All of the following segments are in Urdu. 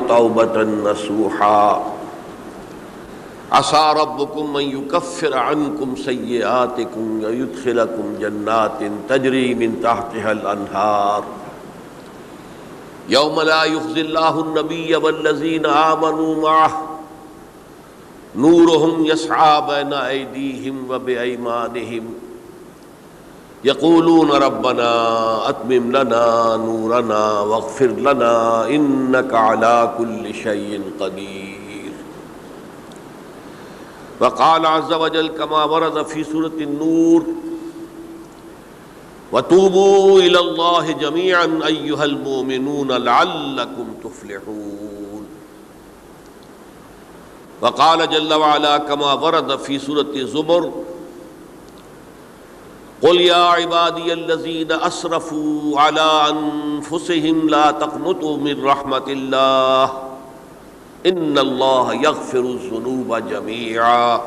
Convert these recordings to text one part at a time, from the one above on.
توبة نصوحا عسى ربكم أن يكفر عنكم سيئاتكم ويدخلكم جنات تجري من تحتها الأنهار يوم لا يخزي الله النبي والذين آمنوا معه نورهم يسعى بين أيديهم وبأيمانهم يقولون ربنا أتمم لنا نورنا واغفر لنا إنك على كل شيء قدير. وقال عز وجل كما ورد في سورة النور وتوبوا إلى الله جميعا أيها المؤمنون لعلكم تفلحون. وقال جل وعلا كما ورد في سورة الزمر قل يا عبادي الذين أسرفوا على أنفسهم لا تقنطوا من رحمة الله إن الله يغفر الذنوب جميعا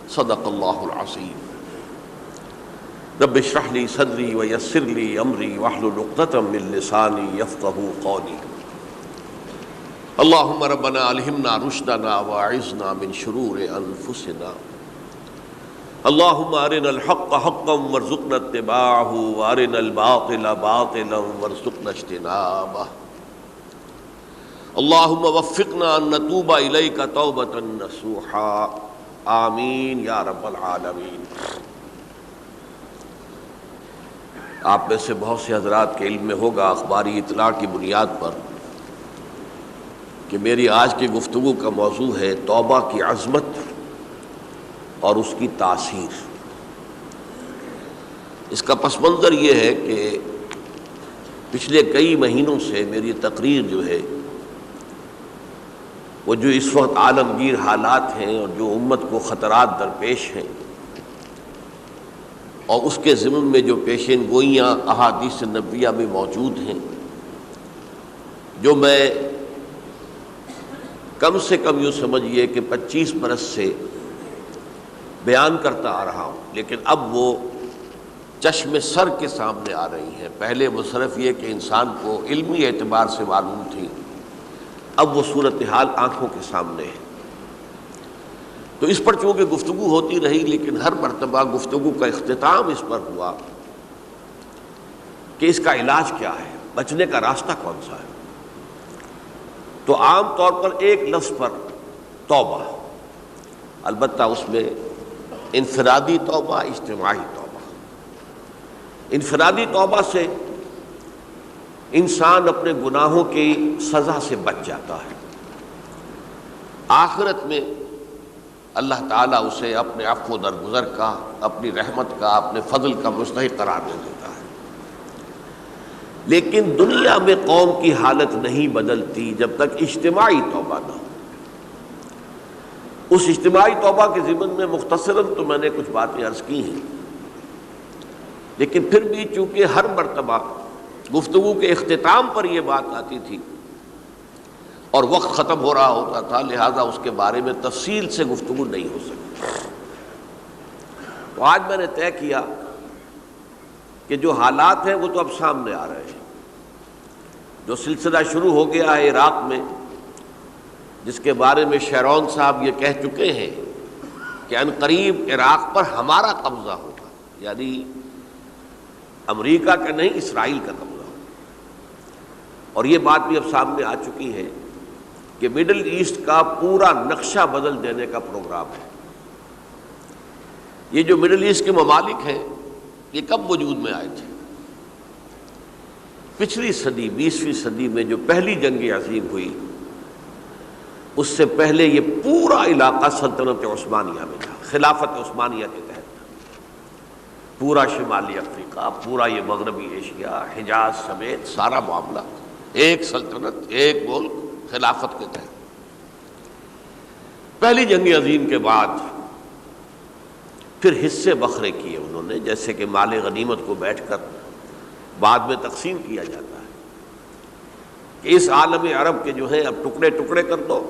صدق الله العظيم. رب اشرح لي صدري ويسر لي أمري واحلل عقدة من لساني يفقهوا قولي. اللهم ربنا ألهمنا رشدنا وأعذنا من شرور أنفسنا. اللهم أرنا الحق حقا وارزقنا اتباعه وأرنا الباطل باطلا وارزقنا اجتنابه. اللهم وفقنا أن نتوب إليك توبة نصوحا آمین یا رب العالمین. آپ میں سے بہت سے حضرات کے علم میں ہوگا اخباری اطلاع کی بنیاد پر کہ میری آج کی گفتگو کا موضوع ہے توبہ کی عظمت اور اس کی تاثیر. اس کا پس منظر یہ ہے کہ پچھلے کئی مہینوں سے میری تقریر جو ہے وہ جو اس وقت عالمگیر حالات ہیں اور جو امت کو خطرات درپیش ہیں اور اس کے ضمن میں جو پیشین گوئیاں احادیث نبویہ میں موجود ہیں، جو میں کم سے کم یوں سمجھیے کہ 25 برس سے بیان کرتا آ رہا ہوں، لیکن اب وہ چشم سر کے سامنے آ رہی ہیں. پہلے وہ صرف یہ کہ انسان کو علمی اعتبار سے معلوم تھی، اب وہ صورتحال آنکھوں کے سامنے ہے. تو اس پر چونکہ گفتگو ہوتی رہی، لیکن ہر مرتبہ گفتگو کا اختتام اس پر ہوا کہ اس کا علاج کیا ہے، بچنے کا راستہ کون سا ہے. تو عام طور پر ایک لفظ پر توبہ، البتہ اس میں انفرادی توبہ، اجتماعی توبہ. انفرادی توبہ سے انسان اپنے گناہوں کی سزا سے بچ جاتا ہے. آخرت میں اللہ تعالیٰ اسے اپنے عفو و درگزر کا، اپنی رحمت کا، اپنے فضل کا مستحق قرار دے دیتا ہے. لیکن دنیا میں قوم کی حالت نہیں بدلتی جب تک اجتماعی توبہ نہ ہو. اس اجتماعی توبہ کے ضمن میں مختصراً تو میں نے کچھ باتیں عرض کی ہیں، لیکن پھر بھی چونکہ ہر مرتبہ گفتگو کے اختتام پر یہ بات آتی تھی اور وقت ختم ہو رہا ہوتا تھا، لہذا اس کے بارے میں تفصیل سے گفتگو نہیں ہو سکتی. تو آج میں نے طے کیا کہ جو حالات ہیں وہ تو اب سامنے آ رہے ہیں. جو سلسلہ شروع ہو گیا ہے عراق میں، جس کے بارے میں شیرون صاحب یہ کہہ چکے ہیں کہ عنقریب عراق پر ہمارا قبضہ ہوگا، یعنی امریکہ کا نہیں، اسرائیل کا قبضہ ہوگا. اور یہ بات بھی اب سامنے آ چکی ہے کہ مڈل ایسٹ کا پورا نقشہ بدل دینے کا پروگرام ہے. یہ جو مڈل ایسٹ کے ممالک ہیں یہ کب وجود میں آئے تھے؟ پچھلی صدی، 20ویں صدی میں جو پہلی جنگ عظیم ہوئی، اس سے پہلے یہ پورا علاقہ سلطنت عثمانیہ میں تھا، خلافت عثمانیہ کے تحت. پورا شمالی افریقہ، پورا یہ مغربی ایشیا، حجاز سمیت سارا معاملہ ایک سلطنت، ایک ملک، خلافت کے تحت. پہلی جنگ عظیم کے بعد پھر حصے بکھرے کیے انہوں نے، جیسے کہ مال غنیمت کو بیٹھ کر بعد میں تقسیم کیا جاتا ہے کہ اس عالم عرب کے جو ہیں اب ٹکڑے ٹکڑے کر دو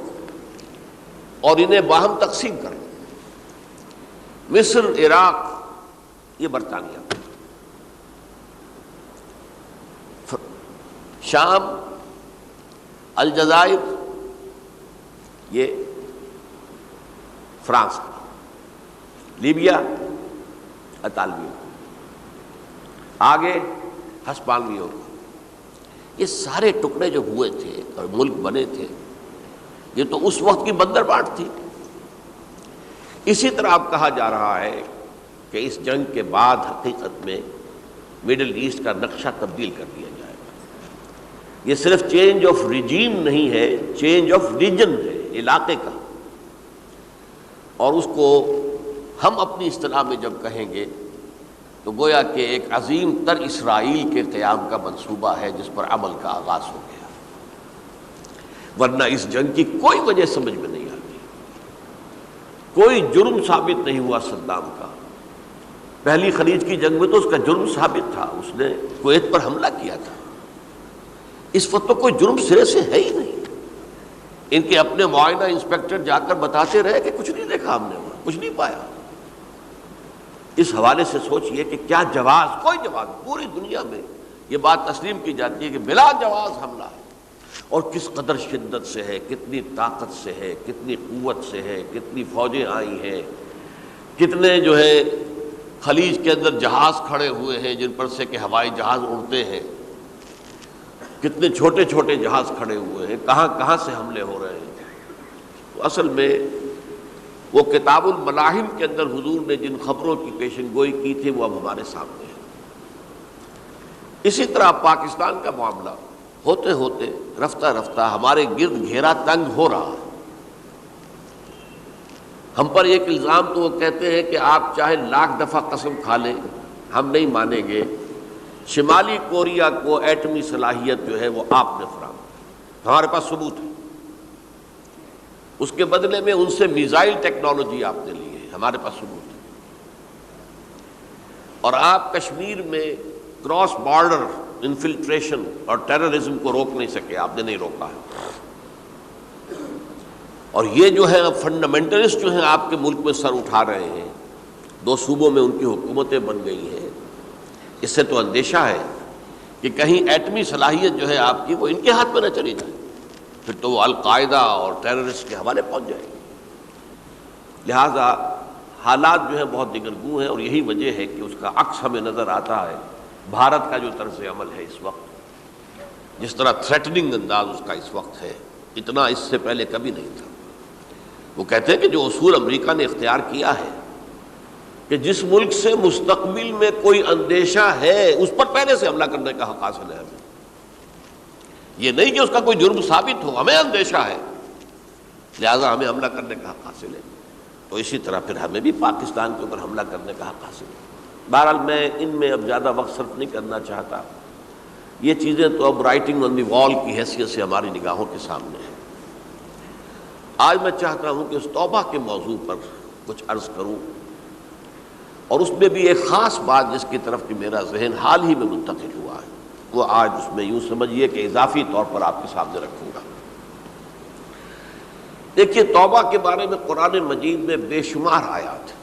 اور انہیں باہم تقسیم کرو. مصر، عراق یہ برطانیہ، شام، الجزائر یہ فرانس کا، لیبیا اطالویوں کا، آگے ہسپانویوں کا۔ یہ سارے ٹکڑے جو ہوئے تھے اور ملک بنے تھے، یہ تو اس وقت کی بندر بانٹ تھی۔ اسی طرح اب کہا جا رہا ہے کہ اس جنگ کے بعد حقیقت میں مڈل ایسٹ کا نقشہ تبدیل کر دیا جائے گا۔ یہ صرف چینج آف ریجیم نہیں ہے، چینج آف ریجن ہے، علاقے کا۔ اور اس کو ہم اپنی اصطلاح میں جب کہیں گے تو گویا کہ ایک عظیم تر اسرائیل کے قیام کا منصوبہ ہے جس پر عمل کا آغاز ہو گیا، ورنہ اس جنگ کی کوئی وجہ سمجھ میں نہیں آتی۔ کوئی جرم ثابت نہیں ہوا صدام کا۔ پہلی خلیج کی جنگ میں تو اس کا جرم ثابت تھا، اس نے کویت پر حملہ کیا تھا۔ اس وقت تو کوئی جرم سرے سے ہے ہی نہیں۔ ان کے اپنے معائنہ انسپیکٹر جا کر بتاتے رہے کہ کچھ نہیں دیکھا ہم نے، وہاں کچھ نہیں پایا۔ اس حوالے سے سوچئے کہ کیا جواز، کوئی جواز پوری دنیا میں یہ بات تسلیم کی جاتی ہے کہ بلا جواز حملہ ہے، اور کس قدر شدت سے ہے، کتنی طاقت سے ہے، کتنی قوت سے ہے، کتنی فوجیں آئی ہیں، کتنے جو ہے خلیج کے اندر جہاز کھڑے ہوئے ہیں جن پر سے کہ ہوائی جہاز اڑتے ہیں، کتنے چھوٹے چھوٹے جہاز کھڑے ہوئے ہیں، کہاں کہاں سے حملے ہو رہے ہیں۔ تو اصل میں وہ کتاب الملاحم کے اندر حضور نے جن خبروں کی پیشن گوئی کی تھی وہ اب ہمارے سامنے ہے۔ اسی طرح پاکستان کا معاملہ ہوتے ہوتے رفتہ رفتہ ہمارے گرد گھیرا تنگ ہو رہا ہے۔ ہم پر ایک الزام تو وہ کہتے ہیں کہ آپ چاہے لاکھ دفعہ قسم کھا لیں ہم نہیں مانیں گے، شمالی کوریا کو ایٹمی صلاحیت جو ہے وہ آپ نے فراہم کی، ہمارے پاس ثبوت ہے۔ اس کے بدلے میں ان سے میزائل ٹیکنالوجی آپ نے لی ہے، ہمارے پاس ثبوت ہے۔ اور آپ کشمیر میں کراس بارڈر انفلٹریشن اور ٹیررزم کو روک نہیں سکے، آپ نے نہیں روکا ہے۔ اور یہ جو ہے فنڈامنٹلسٹ جو ہیں آپ کے ملک میں سر اٹھا رہے ہیں، 2 صوبوں میں ان کی حکومتیں بن گئی ہیں، اس سے تو اندیشہ ہے کہ کہیں ایٹمی صلاحیت جو ہے آپ کی وہ ان کے ہاتھ میں نہ چلی جائے، پھر تو وہ القاعدہ اور ٹیررسٹ کے حوالے پہنچ جائے گی۔ لہٰذا حالات جو ہیں بہت دگرگوں ہیں، اور یہی وجہ ہے کہ اس کا عکس ہمیں نظر آتا ہے بھارت کا جو طرز عمل ہے اس وقت، جس طرح تھریٹننگ انداز اس کا اس وقت ہے، اتنا اس سے پہلے کبھی نہیں تھا۔ وہ کہتے ہیں کہ جو اصول امریکہ نے اختیار کیا ہے کہ جس ملک سے مستقبل میں کوئی اندیشہ ہے اس پر پہلے سے حملہ کرنے کا حق حاصل ہے ہمیں، یہ نہیں کہ اس کا کوئی جرم ثابت ہو، ہمیں اندیشہ ہے لہذا ہمیں حملہ کرنے کا حق حاصل ہے، تو اسی طرح پھر ہمیں بھی پاکستان کے اوپر حملہ کرنے کا حق حاصل ہے۔ بہرحال میں ان میں اب زیادہ وقت صرف نہیں کرنا چاہتا، یہ چیزیں تو اب رائٹنگ آن دی وال کی حیثیت سے ہماری نگاہوں کے سامنے ہیں۔ آج میں چاہتا ہوں کہ اس توبہ کے موضوع پر کچھ عرض کروں، اور اس میں بھی ایک خاص بات جس کی طرف کہ میرا ذہن حال ہی میں منتقل ہوا ہے، وہ آج اس میں یوں سمجھیے کہ اضافی طور پر آپ کے سامنے رکھوں گا۔ دیکھیے، توبہ کے بارے میں قرآن مجید میں بے شمار آیات ہیں،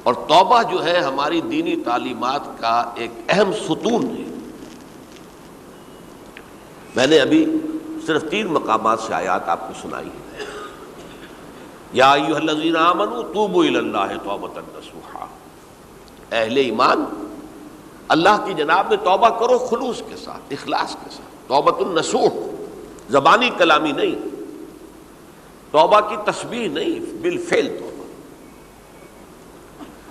اور توبہ جو ہے ہماری دینی تعلیمات کا ایک اہم ستون ہے۔ میں نے ابھی صرف 3 مقامات سے آیات آپ کو سنائی ہے۔ یا ایھا الذین آمنوا توبوا الی اللہ توبۃ نصوحا، اہل ایمان اللہ کی جناب میں توبہ کرو خلوص کے ساتھ، اخلاص کے ساتھ۔ توبۃ النصوح، زبانی کلامی نہیں، توبہ کی تسبیح نہیں، بالفعل توبہ۔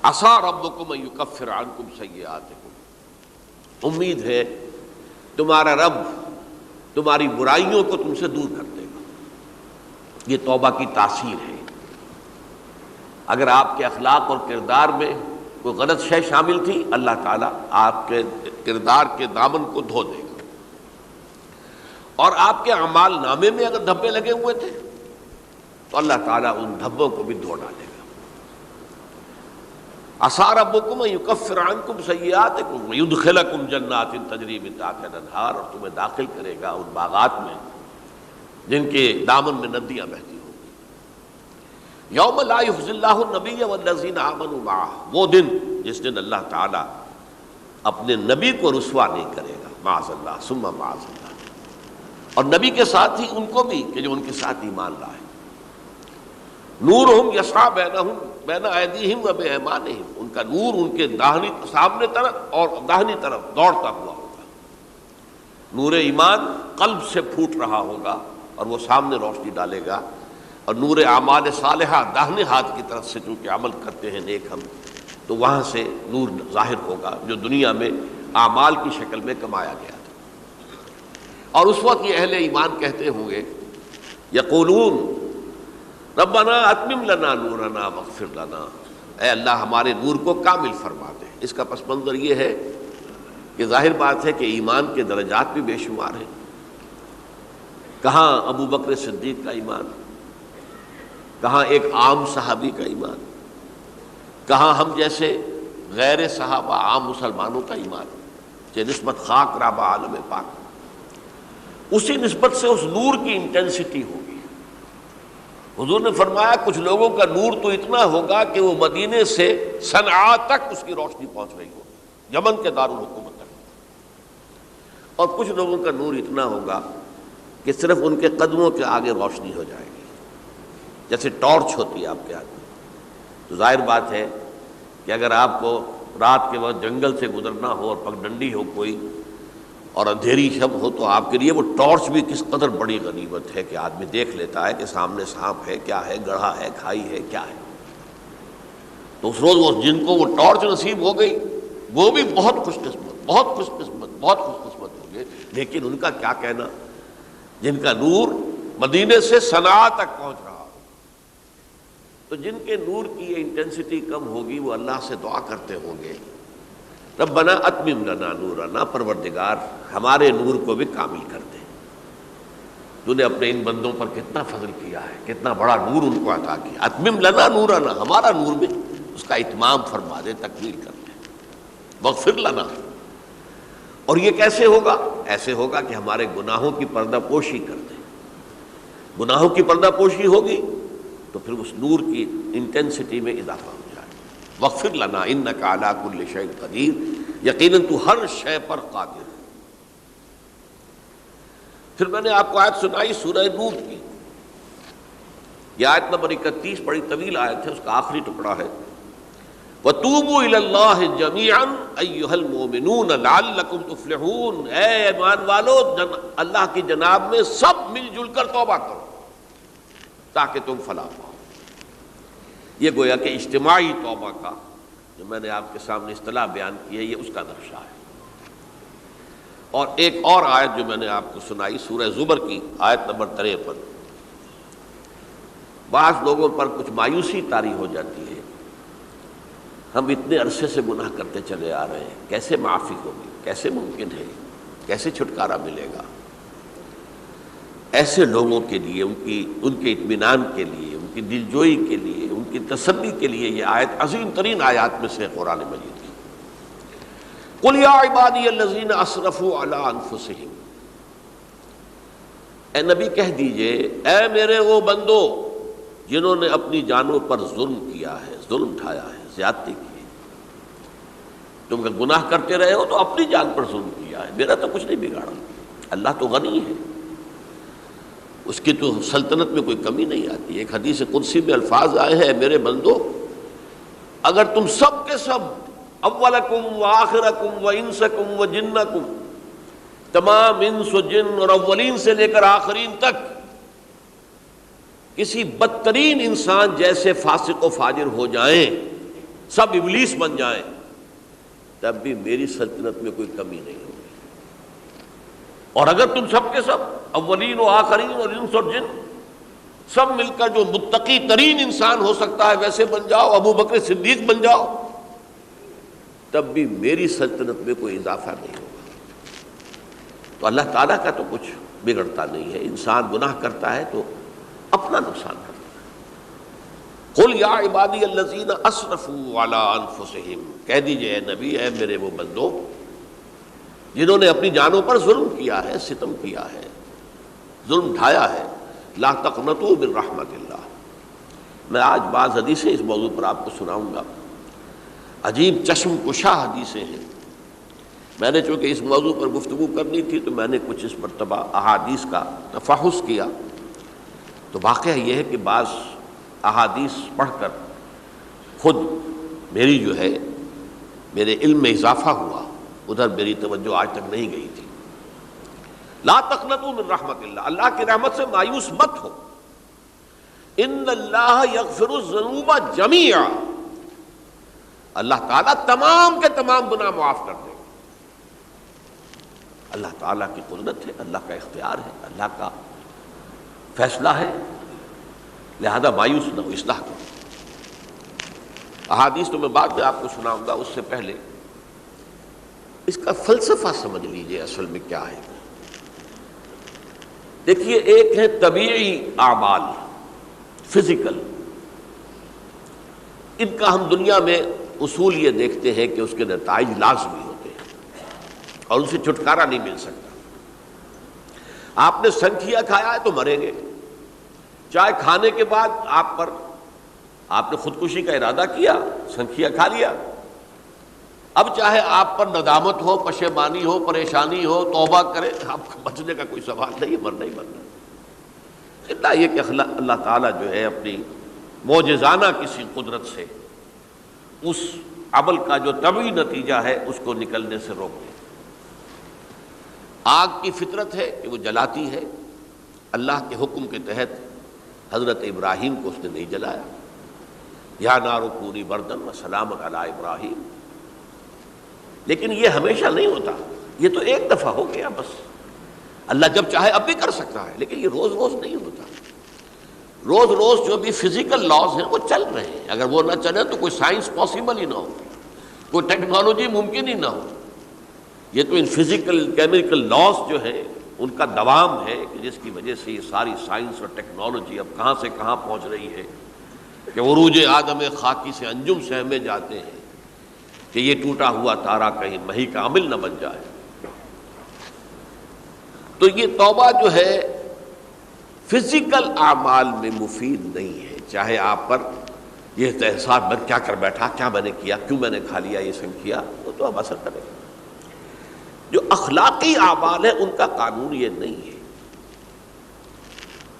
عسیٰ ربکم ان یکفر عنکم سیئاتکم، امید ہے تمہارا رب تمہاری برائیوں کو تم سے دور کر دے گا۔ یہ توبہ کی تاثیر ہے۔ اگر آپ کے اخلاق اور کردار میں کوئی غلط شے شامل تھی، اللہ تعالیٰ آپ کے کردار کے دامن کو دھو دے گا، اور آپ کے اعمال نامے میں اگر دھبے لگے ہوئے تھے تو اللہ تعالیٰ ان دھبوں کو بھی دھو ڈالے گا۔ عسیٰ ربکم ان یکفر عنکم سیئاتکم ویدخلکم جنات تجری من تحتہا الانہار، اور تمہیں داخل کرے گا ان باغات میں جن کے دامن میں ندیاں بہتی ہوں گی۔ یوم لا یخزی اللہ النبی والذین آمنوا معہ، وہ دن جس دن اللہ تعالیٰ اپنے نبی کو رسوا نہیں کرے گا، معاذ اللہ ثم معاذ اللہ۔ اور نبی کے ساتھ ہی ان کو بھی کہ جو ان کے ساتھ ایمان لائے. نورہم یسعی بین ایدیہم و بایمانہم، ان کا نور ان کے داہنی سامنے طرف اور داہنی طرف دوڑتا ہوا ہوگا. نور ایمان قلب سے پھوٹ رہا ہوگا اور وہ سامنے روشنی ڈالے گا، اور نور اعمال صالحہ داہنے ہاتھ کی طرف سے چونکہ عمل کرتے ہیں نیک ہم، تو وہاں سے نور ظاہر ہوگا جو دنیا میں اعمال کی شکل میں کمایا گیا تھا. اور اس وقت یہ اہل ایمان کہتے ہوں گے یقولون ربنا اتمم لنا نورنا واغفر لنا، اے اللہ ہمارے نور کو کامل فرما دے. اس کا پس منظر یہ ہے کہ ظاہر بات ہے کہ ایمان کے درجات بھی بے شمار ہیں. کہاں ابو بکر صدیق کا ایمان، کہاں ایک عام صحابی کا ایمان، کہاں ہم جیسے غیر صحابہ عام مسلمانوں کا ایمان، کہ نسبت خاک رابع عالم پاک، اسی نسبت سے اس نور کی انٹینسٹی ہوگی. حضور نے فرمایا کچھ لوگوں کا نور تو اتنا ہوگا کہ وہ مدینے سے صنعاء تک اس کی روشنی پہنچ رہی ہوگی، یمن کے دارالحکومت تک. اور کچھ لوگوں کا نور اتنا ہوگا کہ صرف ان کے قدموں کے آگے روشنی ہو جائے گی، جیسے ٹارچ ہوتی ہے آپ کے ہاتھ میں. تو ظاہر بات ہے کہ اگر آپ کو رات کے وقت جنگل سے گزرنا ہو اور پگڈنڈی ہو کوئی اور اندھیری شب ہو، تو آپ کے لیے وہ ٹارچ بھی کس قدر بڑی غنیمت ہے کہ آدمی دیکھ لیتا ہے کہ سامنے سانپ ہے، کیا ہے، گڑھا ہے، کھائی ہے، کیا ہے. تو اس روز وہ جن کو وہ ٹارچ نصیب ہو گئی وہ بھی بہت خوش قسمت، بہت خوش قسمت، بہت خوش قسمت ہو گئے. لیکن ان کا کیا کہنا جن کا نور مدینے سے صنعاء تک پہنچ رہا ہو. تو جن کے نور کی یہ انٹینسٹی کم ہوگی وہ اللہ سے دعا کرتے ہوں گے ربنا اتمم لنا نورنا، پروردگار ہمارے نور کو بھی کامل کر دے. تو نے اپنے ان بندوں پر کتنا فضل کیا ہے، کتنا بڑا نور ان کو عطا کیا. اتمم لنا نورنا، ہمارا نور بھی اس کا اتمام فرما دے، تکمیل کر دے. واغفر لنا، اور یہ کیسے ہوگا؟ ایسے ہوگا کہ ہمارے گناہوں کی پردہ پوشی کر دے. گناہوں کی پردہ پوشی ہوگی تو پھر اس نور کی انٹینسٹی میں اضافہ ہو جائے. واغفر لنا انک علی کل شیء قدیر، یقیناً تو ہر شے پر قادر. پھر میں نے آپ کو آیت سنائی سورہ نور کی، یہ آیت نمبر 31 بڑی طویل آیت ہے، اس کا آخری ٹکڑا ہے وَتُوبُوا إِلَى اللَّهِ جَمِيعًا أَيُّهَا الْمُؤْمِنُونَ لَعَلَّكُمْ تُفْلِحُونَ، اے ایمان والو اللہ کی جناب میں سب مل جل کر توبہ کرو تاکہ تم فلاح پاؤ. یہ گویا کہ اجتماعی توبہ کا جو میں نے آپ کے سامنے اصطلاح بیان کی ہے، یہ اس کا نقشہ ہے. اور ایک اور آیت جو میں نے آپ کو سنائی سورہ زمر کی آیت نمبر 53. بعض لوگوں پر کچھ مایوسی طاری ہو جاتی ہے، ہم اتنے عرصے سے گناہ کرتے چلے آ رہے ہیں، کیسے معافی ہوگی، کیسے ممکن ہے، کیسے چھٹکارا ملے گا. ایسے لوگوں کے لیے ان کے اطمینان کے لیے، ان کی دلجوئی کے لیے، ان کی تسلی کے لیے یہ آیت عظیم ترین آیات میں سے قرآن مجید کی. قل یا عبادی الذین اسرفوا علی انفسہم، اے نبی کہہ دیجئے اے میرے وہ بندو جنہوں نے اپنی جانوں پر ظلم کیا ہے، ظلم اٹھایا ہے، زیادتی کی ہے. تم اگر گناہ کرتے رہے ہو تو اپنی جان پر ظلم کیا ہے، میرا تو کچھ نہیں بگاڑا. اللہ تو غنی ہے، اس کی تو سلطنت میں کوئی کمی نہیں آتی. ایک حدیث قدسی میں الفاظ آئے ہیں میرے بندو اگر تم سب کے سب اولکم و آخرکم و انسکم و جنکم، تمام انس و جن اور اولین سے لے کر آخرین تک کسی بدترین انسان جیسے فاسق و فاجر ہو جائیں، سب ابلیس بن جائیں، تب بھی میری سلطنت میں کوئی کمی نہیں ہوگی. اور اگر تم سب کے سب اولین و آخرین اور انس اور جن سب مل کر جو متقی ترین انسان ہو سکتا ہے ویسے بن جاؤ، ابو بکر صدیق بن جاؤ، تب بھی میری سلطنت میں کوئی اضافہ نہیں ہوگا. تو اللہ تعالیٰ کا تو کچھ بگڑتا نہیں ہے. انسان گناہ کرتا ہے تو اپنا نقصان کرتا ہے. قل یا عبادی الذین اسرفوا علی انفسہم، کہہ دیجئے اے نبی اے میرے وہ بندو جنہوں نے اپنی جانوں پر ظلم کیا ہے، ستم کیا ہے، ظلم اٹھایا ہے، لا تقنطوا من رحمت اللہ. میں آج بعض حدیثیں اس موضوع پر آپ کو سناؤں گا، عجیب چشم کشا حدیثیں ہیں. میں نے چونکہ اس موضوع پر گفتگو کرنی تھی تو میں نے کچھ اس مرتبہ احادیث کا تفحص کیا، تو واقعہ یہ ہے کہ بعض احادیث پڑھ کر خود میری جو ہے میرے علم میں اضافہ ہوا، ادھر میری توجہ آج تک نہیں گئی تھی۔ لا تقنطوا من رحمت اللہ، اللہ کی رحمت سے مایوس مت ہو۔ ان اللہ یغفر الذنوب جميعا، اللہ تعالیٰ تمام کے تمام گناہ معاف کر دے گا۔ اللہ تعالیٰ کی قدرت ہے، اللہ کا اختیار ہے، اللہ کا فیصلہ ہے، لہذا مایوس نہ ہو، اصلاح کرو۔ احادیث تو میں بعد میں آپ کو سناؤں گا، اس سے پہلے اس کا فلسفہ سمجھ لیجئے اصل میں کیا ہے۔ دیکھیے، ایک ہے طبیعی اعمال، فزیکل، ان کا ہم دنیا میں اصول یہ دیکھتے ہیں کہ اس کے نتائج لازمی ہوتے ہیں اور ان سے چھٹکارا نہیں مل سکتا۔ آپ نے سنکھیا کھایا ہے تو مریں گے، چائے کھانے کے بعد آپ نے خودکشی کا ارادہ کیا، سنکھیا کھا لیا، اب چاہے آپ پر ندامت ہو، پشیمانی ہو، پریشانی ہو، توبہ کرے، آپ کو بچنے کا کوئی سوال نہیں ہے، مرنا ہی مرنا۔ اتنا یہ کہ اللہ تعالیٰ جو ہے اپنی معجزانہ کسی قدرت سے اس عمل کا جو طبعی نتیجہ ہے اس کو نکلنے سے روک دے۔ آگ کی فطرت ہے کہ وہ جلاتی ہے، اللہ کے حکم کے تحت حضرت ابراہیم کو اس نے نہیں جلایا، یا نار کونی بردن و سلام علی ابراہیم۔ لیکن یہ ہمیشہ نہیں ہوتا، یہ تو ایک دفعہ ہو گیا بس۔ اللہ جب چاہے اب بھی کر سکتا ہے، لیکن یہ روز روز نہیں ہوتا۔ روز روز جو بھی فزیکل لاز ہیں وہ چل رہے ہیں، اگر وہ نہ چلے تو کوئی سائنس پاسبل ہی نہ ہو، کوئی ٹیکنالوجی ممکن ہی نہ ہو۔ یہ تو ان فزیکل کیمیکل لاز جو ہیں ان کا دوام ہے کہ جس کی وجہ سے یہ ساری سائنس اور ٹیکنالوجی اب کہاں سے کہاں پہنچ رہی ہے کہ عروج آدم خاکی سے انجم سہمے جاتے ہیں کہ یہ ٹوٹا ہوا تارا کہیں مہی کا عامل نہ بن جائے۔ تو یہ توبہ جو ہے فزیکل اعمال میں مفید نہیں ہے، چاہے آپ پر یہ احساس میں کیا کر بیٹھا، کیا میں نے کیا، کیوں میں نے کھا لیا یہ سنکھیا، وہ تو اب اثر کرے گا۔ جو اخلاقی اعمال ہے ان کا قانون یہ نہیں ہے۔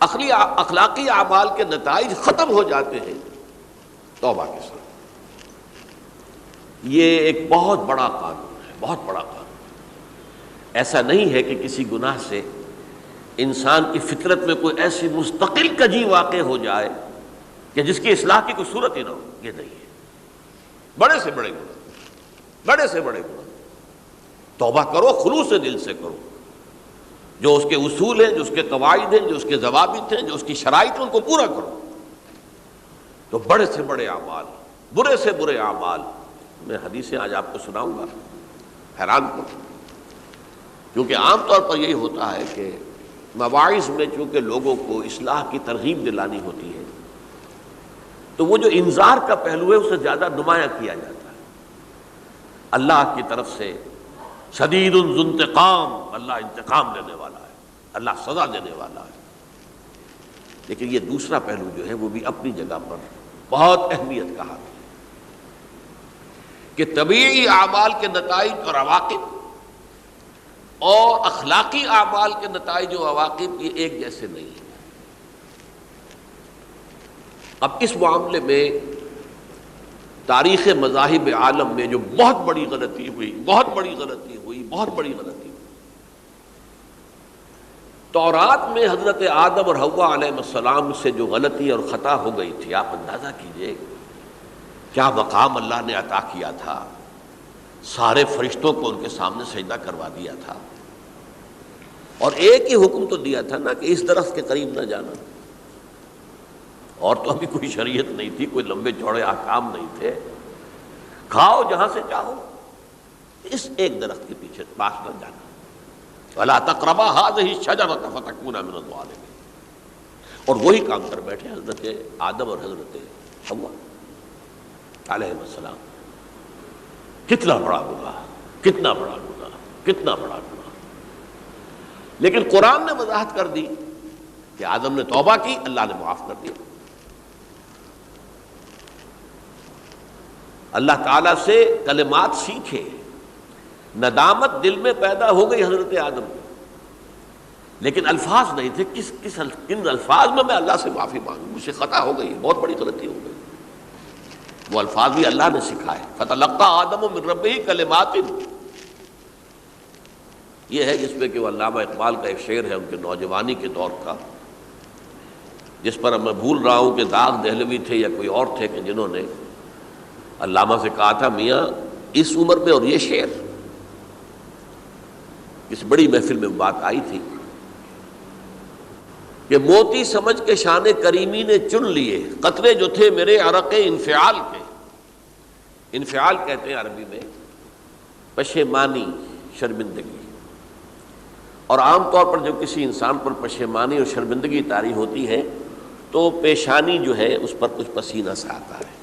اخلاقی اعمال کے نتائج ختم ہو جاتے ہیں توبہ کے ساتھ۔ یہ ایک بہت بڑا قانون ہے، بہت بڑا قانون۔ ایسا نہیں ہے کہ کسی گناہ سے انسان کی فطرت میں کوئی ایسی مستقل کجی واقع ہو جائے کہ جس کی اصلاح کی کوئی صورت ہی نہ ہو، یہ نہیں ہے۔ بڑے سے بڑے گناہ، بڑے سے بڑے گناہ توبہ کرو، خلوص دل سے کرو، جو اس کے اصول ہیں، جو اس کے قواعد ہیں، جو اس کے ضوابط ہیں، جو اس کی شرائط ہیں، ان کو پورا کرو۔ تو بڑے سے بڑے اعمال، برے سے برے اعمال، میں حدیثیں آج آپ کو سناؤں گا، حیران کرو، کیونکہ عام طور پر یہی ہوتا ہے کہ مواعظ میں چونکہ لوگوں کو اصلاح کی ترغیب دلانی ہوتی ہے تو وہ جو انذار کا پہلو ہے اسے زیادہ نمایاں کیا جاتا ہے۔ اللہ کی طرف سے شدید ذو انتقام، اللہ انتقام لینے والا ہے، اللہ سزا دینے والا ہے۔ لیکن یہ دوسرا پہلو جو ہے وہ بھی اپنی جگہ پر بہت اہمیت کا حامل ہے کہ طبیعی اعمال کے نتائج اور عواقب اور اخلاقی اعمال کے نتائج و عواقب یہ ایک جیسے نہیں ہیں۔ اب اس معاملے میں تاریخ مذاہب عالم میں جو بہت بڑی غلطی ہوئی، بہت بڑی غلطی ہوئی، بہت بڑی غلطی ہوئی، تورات میں حضرت آدم اور حوا علیہ السلام سے جو غلطی اور خطا ہو گئی تھی، آپ اندازہ کیجئے کیا مقام اللہ نے عطا کیا تھا، سارے فرشتوں کو ان کے سامنے سجدہ کروا دیا تھا، اور ایک ہی حکم تو دیا تھا نا کہ اس درخت کے قریب نہ جانا، اور تو ابھی کوئی شریعت نہیں تھی، کوئی لمبے چوڑے احکام نہیں تھے، کھاؤ جہاں سے چاہو، اس ایک درخت کے پیچھے پاس نہ جانا، وَلَا تَقْرَبَا هَٰذِهِ الشَّجَرَةَ فَتَكُونَا مِنَ الظَّالِمِينَ۔ اور وہی کام کر بیٹھے حضرت آدم اور حضرت حوا علیہ السلام۔ کتنا بڑا گناہ، کتنا بڑا گناہ، کتنا بڑا گناہ۔ لیکن قرآن نے وضاحت کر دی کہ آدم نے توبہ کی، اللہ نے معاف کر دیا۔ اللہ تعالیٰ سے کلمات سیکھے، ندامت دل میں پیدا ہو گئی حضرت آدم کو، لیکن الفاظ نہیں تھے کن الفاظ میں اللہ سے معافی مانگوں، مجھ سے خطا ہو گئی، بہت بڑی غلطی ہو گئی۔ وہ الفاظ بھی اللہ نے سکھائے، فتلقى آدم من ربہ کلمات، یہ ہے جس پہ کہ وہ علامہ اقبال کا ایک شعر ہے ان کے نوجوانی کے دور کا، جس پر میں بھول رہا ہوں کہ داغ دہلوی تھے یا کوئی اور تھے کہ جنہوں نے علامہ سے کہا تھا میاں اس عمر میں اور یہ شعر، اس بڑی محفل میں بات آئی تھی کہ موتی سمجھ کے شان کریمی نے چن لیے قطرے جو تھے میرے عرق انفعال کے۔ انفعال کہتے ہیں عربی میں پشیمانی، شرمندگی، اور عام طور پر جب کسی انسان پر پشیمانی اور شرمندگی طاری ہوتی ہے تو پیشانی جو ہے اس پر کچھ پسینہ سا آتا ہے۔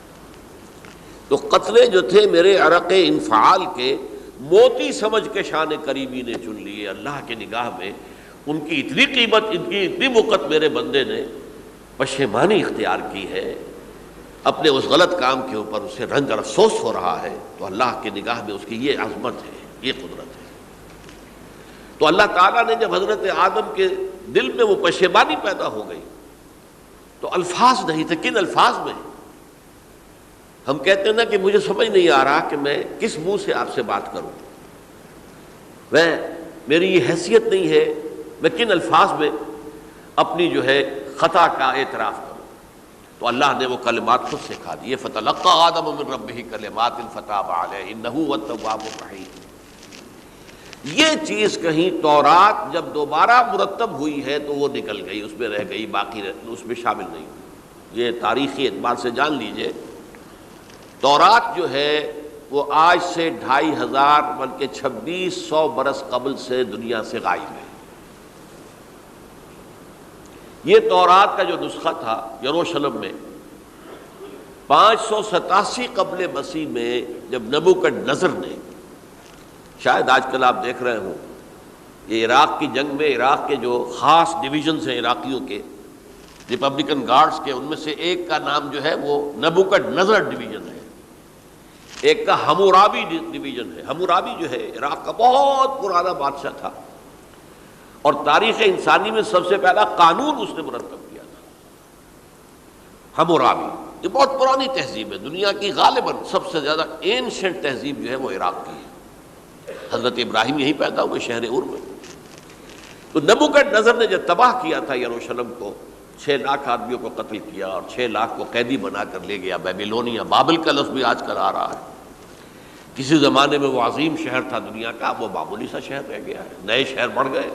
تو قطرے جو تھے میرے عرق انفعال کے موتی سمجھ کے شان کریمی نے چن لیے، اللہ کے نگاہ میں ان کی اتنی قیمت، ان کی اتنی وقت میرے بندے نے پشیمانی اختیار کی ہے اپنے اس غلط کام کے اوپر، اسے رنج اور افسوس ہو رہا ہے، تو اللہ کی نگاہ میں اس کی یہ عظمت ہے، یہ قدرت ہے۔ تو اللہ تعالیٰ نے جب حضرت آدم کے دل میں وہ پشیمانی پیدا ہو گئی تو الفاظ نہیں تھے، کن الفاظ میں؟ ہم کہتے ہیں نا کہ مجھے سمجھ نہیں آ رہا کہ میں کس منہ سے آپ سے بات کروں، میری یہ حیثیت نہیں ہے، میں کن الفاظ میں اپنی جو ہے خطا کا اعتراف کروں۔ تو اللہ نے وہ کلمات خود سکھا دیے، فتلقى آدم من ربہ کلمات فتاب علیہ انہ هو التواب الرحیم۔ یہ چیز کہیں تورات جب دوبارہ مرتب ہوئی ہے تو وہ نکل گئی، اس میں رہ گئی، باقی اس میں شامل نہیں ہوئی۔ یہ تاریخی اعتبار سے جان لیجئے، تورات جو ہے وہ آج سے 2500 بلکہ 2600 برس قبل سے دنیا سے غائب ہے۔ یہ تورات کا جو نسخہ تھا یروشلم میں 587 قبل مسیح میں جب نبوکدنضر نے، شاید آج کل آپ دیکھ رہے ہوں یہ عراق کی جنگ میں عراق کے جو خاص ڈویژنز ہیں عراقیوں کے، ریپبلکن گارڈز کے، ان میں سے ایک کا نام جو ہے وہ نبوکدنضر ڈویژن ہے، ایک کا حمورابی ڈویژن ہے۔ حمورابی جو ہے عراق کا بہت پرانا بادشاہ تھا اور تاریخ انسانی میں سب سے پہلا قانون اس نے مرتب کیا تھا، حمورابی۔ یہ بہت پرانی تہذیب ہے، دنیا کی غالباً سب سے زیادہ اینشنٹ تہذیب جو ہے وہ عراق کی ہے۔ حضرت ابراہیم یہیں پیدا ہوئے شہر عور میں۔ تو نبوکدنضر نے جب تباہ کیا تھا یروشلم کو، 6 لاکھ آدمیوں کو قتل کیا اور 6 لاکھ کو قیدی بنا کر لے گیا بیبیلونیا، بابل کا لفظ بھی آج کل آ رہا ہے۔ کسی زمانے میں وہ عظیم شہر تھا دنیا کا، وہ معمولی سا شہر رہ گیا ہے، نئے شہر بڑھ گئے۔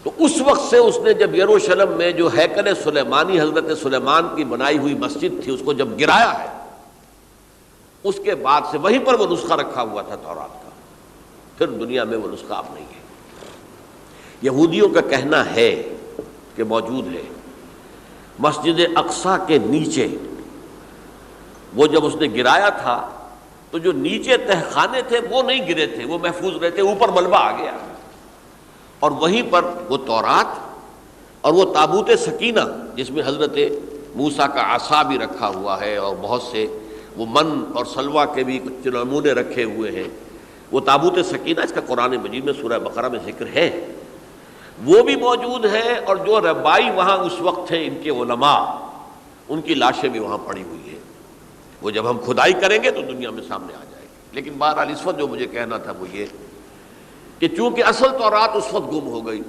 تو اس وقت سے اس نے جب یروشلم میں جو ہیکل سلیمانی حضرت سلیمان کی بنائی ہوئی مسجد تھی اس کو جب گرایا ہے، اس کے بعد سے وہیں پر وہ نسخہ رکھا ہوا تھا تورات کا، پھر دنیا میں وہ نسخہ اب نہیں ہے۔ یہودیوں کا کہنا ہے کہ موجود ہے مسجد اقصیٰ کے نیچے، وہ جب اس نے گرایا تھا تو جو نیچے تہخانے تھے وہ نہیں گرے تھے، وہ محفوظ رہتے، اوپر ملبہ آ گیا، اور وہیں پر وہ تورات اور وہ تابوت سکینہ جس میں حضرت موسیٰ کا عصا بھی رکھا ہوا ہے اور بہت سے وہ من اور سلوہ کے بھی کچھ نمونے رکھے ہوئے ہیں، وہ تابوت سکینہ اس کا قرآن مجید میں سورہ بقرہ میں ذکر ہے، وہ بھی موجود ہے، اور جو ربائی وہاں اس وقت تھے ان کے علماء، ان کی لاشیں بھی وہاں پڑی ہوئی ہیں۔ وہ جب ہم کھدائی کریں گے تو دنیا میں سامنے آ جائے گی۔ لیکن بہرحال اس وقت جو مجھے کہنا تھا وہ یہ کہ چونکہ اصل تورات اس وقت گم ہو گئی،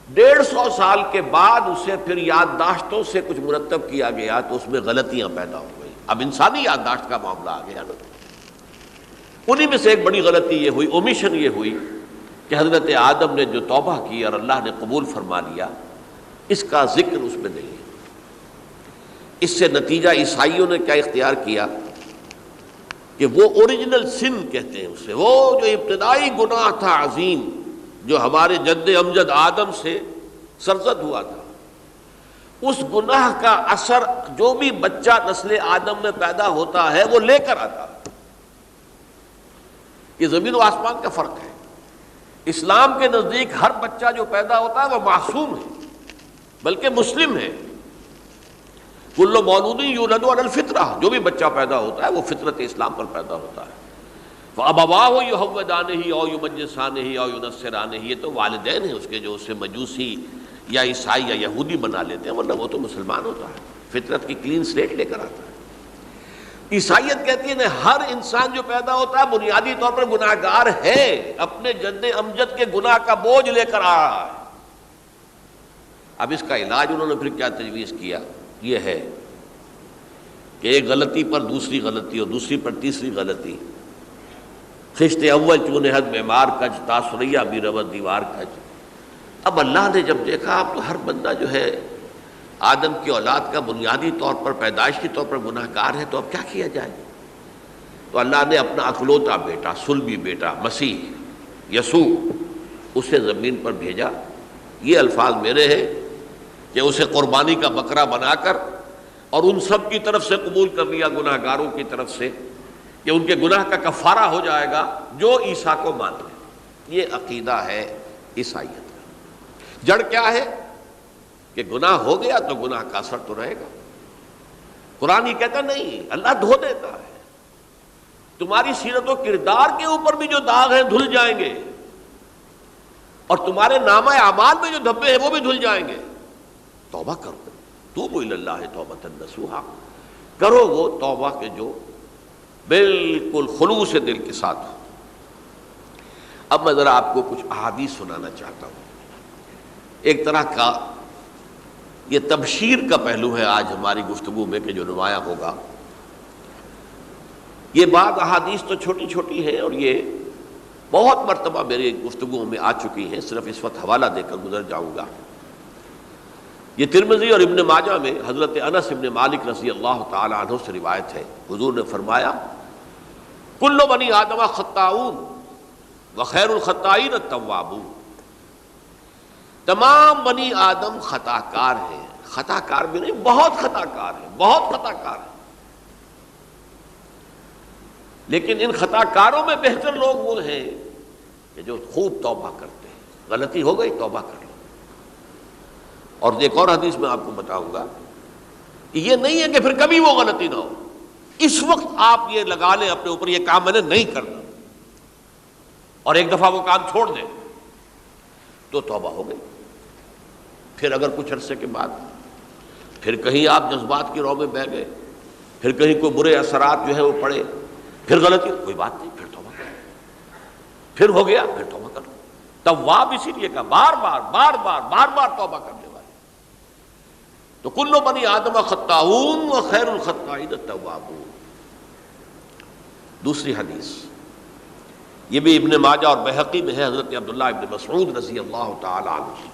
150 سال کے بعد اسے پھر یادداشتوں سے کچھ مرتب کیا گیا تو اس میں غلطیاں پیدا ہو گئی۔ اب انسانی یادداشت کا معاملہ آ گیا نا، انہی میں سے ایک بڑی غلطی یہ ہوئی، اومیشن یہ ہوئی کہ حضرت آدم نے جو توبہ کی اور اللہ نے قبول فرما لیا، اس کا ذکر اس میں نہیں ہے۔ اس سے نتیجہ عیسائیوں نے کیا اختیار کیا کہ وہ اوریجنل سن کہتے ہیں اسے، وہ جو ابتدائی گناہ تھا عظیم جو ہمارے جد امجد آدم سے سرزد ہوا تھا، اس گناہ کا اثر جو بھی بچہ نسل آدم میں پیدا ہوتا ہے وہ لے کر آتا ہے۔ یہ زمین و آسمان کا فرق ہے۔ اسلام کے نزدیک ہر بچہ جو پیدا ہوتا ہے وہ معصوم ہے، بلکہ مسلم ہے۔ کل مولود یولد علی الفطرہ، جو بھی بچہ پیدا ہوتا ہے وہ فطرت اسلام پر پیدا ہوتا ہے۔ فَأَبَوَاهُ يُهَوِّدَانِهِ أَوْ يُمَجِّسَانِهِ أَوْ يُنَصِّرَانِهِ، یہ تو والدین ہیں اس کے جو اسے مجوسی یا عیسائی یا یہودی بنا لیتے ہیں، ورنہ وہ تو مسلمان ہوتا ہے، فطرت کی کلین سلیٹ لے کر آتا ہے۔ عیسائیت کہتی ہے کہ ہر انسان جو پیدا ہوتا ہے بنیادی طور پر گناہگار ہے، اپنے جد امجد کے گناہ کا بوجھ لے کر آ رہا ہے۔ اب اس کا علاج انہوں نے پھر کیا تجویز کیا، یہ ہے کہ ایک غلطی پر دوسری غلطی اور دوسری پر تیسری غلطی، خشت اول چون حد معمار کج، تاثریہ بھی رود دیوار کج۔ اب اللہ نے جب دیکھا اب تو ہر بندہ جو ہے آدم کی اولاد کا بنیادی طور پر پیدائشی طور پر گناہ گار ہے، تو اب کیا کیا جائے؟ تو اللہ نے اپنا اکلوتا بیٹا، صلبی بیٹا مسیح یسوع اسے زمین پر بھیجا۔ یہ الفاظ میرے ہیں کہ اسے قربانی کا بکرا بنا کر اور ان سب کی طرف سے قبول کر لیا، گناہ گاروں کی طرف سے، کہ ان کے گناہ کا کفارہ ہو جائے گا جو عیسیٰ کو مان لے۔ یہ عقیدہ ہے عیسائیت کا۔ جڑ کیا ہے کہ گناہ ہو گیا تو گناہ کا اثر تو رہے گا۔ قرآن ہی کہتا نہیں، اللہ دھو دیتا ہے، تمہاری سیرت و کردار کے اوپر بھی جو داغ ہیں دھل جائیں گے، اور تمہارے نامہ اعمال میں جو دھبے ہیں وہ بھی دھل جائیں گے۔ توبہ کرو، توبوا الی اللہ توبۃ نصوحا، کرو وہ توبہ کے جو بالکل خلوص دل کے ساتھ ہو۔ اب میں ذرا آپ کو کچھ احادیث سنانا چاہتا ہوں۔ ایک طرح کا یہ تبشیر کا پہلو ہے آج ہماری گفتگو میں کہ جو نمایاں ہوگا۔ یہ بعض احادیث تو چھوٹی چھوٹی ہیں اور یہ بہت مرتبہ میری گفتگو میں آ چکی ہیں، صرف اس وقت حوالہ دے کر گزر جاؤں گا۔ یہ ترمذی اور ابن ماجہ میں حضرت انس ابن مالک رضی اللہ تعالی عنہ سے روایت ہے، حضور نے فرمایا کل بنی آدم خطاؤون وخیر الخطائین التوابون، تمام بنی آدم خطا کار ہیں، خطا کار بھی نہیں، بہت خطا کار ہیں، بہت خطا کار ہیں، لیکن ان خطا کاروں میں بہتر لوگ وہ ہیں کہ جو خوب توبہ کرتے ہیں۔ غلطی ہو گئی توبہ کر لو۔ اور ایک اور حدیث میں آپ کو بتاؤں گا کہ یہ نہیں ہے کہ پھر کبھی وہ غلطی نہ ہو، اس وقت آپ یہ لگا لیں اپنے اوپر یہ کام میں نے نہیں کرنا، اور ایک دفعہ وہ کام چھوڑ دیں تو توبہ ہو گئی۔ پھر اگر کچھ عرصے کے بعد پھر کہیں آپ جذبات کی رو میں بہہ گئے، پھر کہیں کوئی برے اثرات جو ہے وہ پڑے، پھر غلطی، کوئی بات نہیں، پھر توبہ کرو، پھر ہو گیا پھر توبہ کرو۔ تواب اسی لیے کہا بار بار بار بار بار بار توبہ کرنے والے۔ تو کل بنی آدم خطاؤون وخیر الخطائین التوابون۔ دوسری حدیث یہ بھی ابن ماجہ اور بہقی میں ہے، حضرت عبداللہ ابن مسعود رضی اللہ تعالی عنہ،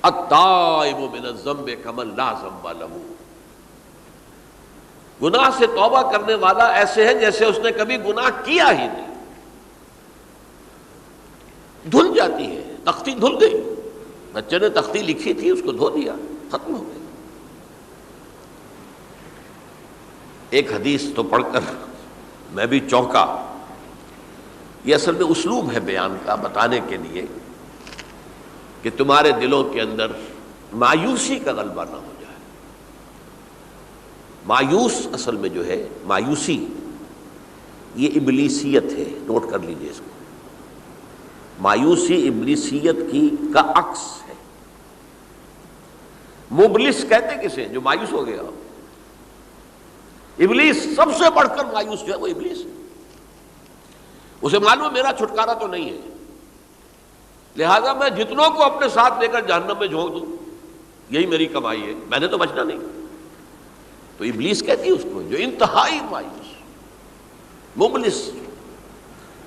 التائب من الذنب کمن لا ذنب لہ، گناہ سے توبہ کرنے والا ایسے ہے جیسے اس نے کبھی گناہ کیا ہی نہیں۔ دھل جاتی ہے، تختی دھل گئی، بچے نے تختی لکھی تھی اس کو دھو دیا، ختم ہو گئی۔ ایک حدیث تو پڑھ کر میں بھی چونکا، یہ اصل میں اسلوب ہے بیان کا، بتانے کے لیے کہ تمہارے دلوں کے اندر مایوسی کا غلبہ نہ ہو جائے۔ مایوس اصل میں جو ہے مایوسی یہ ابلیسیت ہے، نوٹ کر لیجئے اس کو۔ مایوسی ابلیسیت کی کا عکس ہے۔ مبلس کہتے کسے جو مایوس ہو گیا؟ ابلیس سب سے بڑھ کر مایوس جو ہے وہ ابلیس ہے۔ اسے معلوم ہے میرا چھٹکارا تو نہیں ہے، لہذا میں جتنوں کو اپنے ساتھ لے کر جہنم میں جھونک دوں یہی میری کمائی ہے، میں نے تو بچنا نہیں۔ تو ابلیس کہتی ہے اس کو جو انتہائی مایوس، مبلس،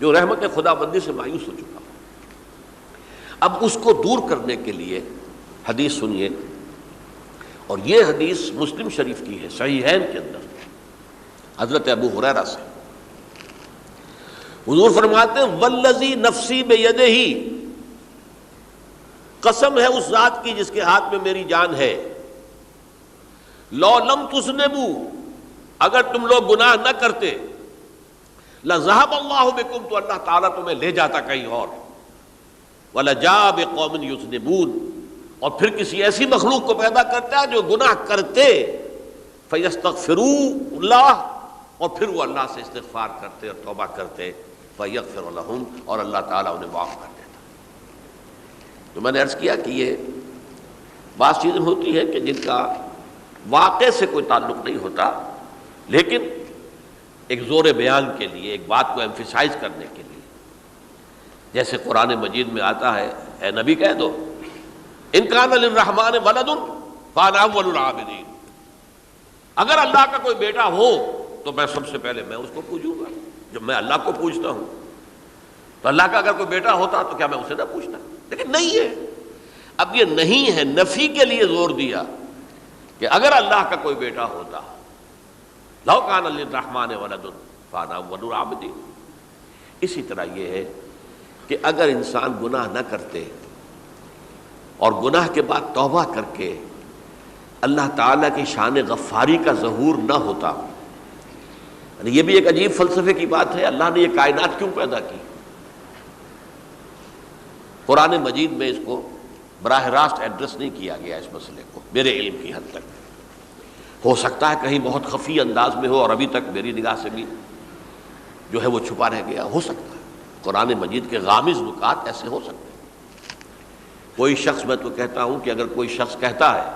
جو رحمت خدا بندی سے مایوس ہو چکا۔ اب اس کو دور کرنے کے لیے حدیث سنیے، اور یہ حدیث مسلم شریف کی ہے، صحیحین کے اندر، حضرت ابو ہریرہ سے۔ حضور فرماتے ہیں والذی نفسی بیدہ، قسم ہے اس ذات کی جس کے ہاتھ میں میری جان ہے، لو لم تذنبوا، اگر تم لوگ گناہ نہ کرتے، لذهب اللہ بکم، تو اللہ تعالیٰ تمہیں لے جاتا کہیں اور، ولجاء بقوم یذنبون، اور پھر کسی ایسی مخلوق کو پیدا کرتا ہے جو گناہ کرتے، فیستغفروا اللہ، اور پھر وہ اللہ سے استغفار کرتے اور توبہ کرتے فَيَغْفِرُ لَهُمْ، اور اللہ تعالیٰ انہیں معاف کر دیتا۔ تو میں نے عرض کیا کہ یہ بعض چیزیں ہوتی ہیں کہ جن کا واقع سے کوئی تعلق نہیں ہوتا، لیکن ایک زور بیان کے لیے، ایک بات کو ایمفیسائز کرنے کے لیے، جیسے قرآن مجید میں آتا ہے، اے نبی کہہ دو ان کان للرحمن ولد فانا اول العابدین، اگر اللہ کا کوئی بیٹا ہو تو میں سب سے پہلے میں اس کو پوجوں گا۔ جب میں اللہ کو پوجتا ہوں تو اللہ کا اگر کوئی بیٹا ہوتا تو کیا میں اسے نہ پوچھتا؟ لیکن نہیں ہے۔ اب یہ نہیں ہے، نفی کے لیے زور دیا کہ اگر اللہ کا کوئی بیٹا ہوتا، لو کان للرحمن ولد فانا اول العابدین۔ اسی طرح یہ ہے کہ اگر انسان گناہ نہ کرتے اور گناہ کے بعد توبہ کر کے اللہ تعالیٰ کی شان غفاری کا ظہور نہ ہوتا، یعنی یہ بھی ایک عجیب فلسفے کی بات ہے، اللہ نے یہ کائنات کیوں پیدا کی؟ قرآن مجید میں اس کو براہ راست ایڈریس نہیں کیا گیا اس مسئلے کو، میرے علم کی حد تک۔ ہو سکتا ہے کہیں بہت خفی انداز میں ہو اور ابھی تک میری نگاہ سے بھی جو ہے وہ چھپا رہ گیا، ہو سکتا ہے قرآن مجید کے غامض نکات ایسے ہو سکتے ہیں۔ کوئی شخص، میں تو کہتا ہوں کہ اگر کوئی شخص کہتا ہے،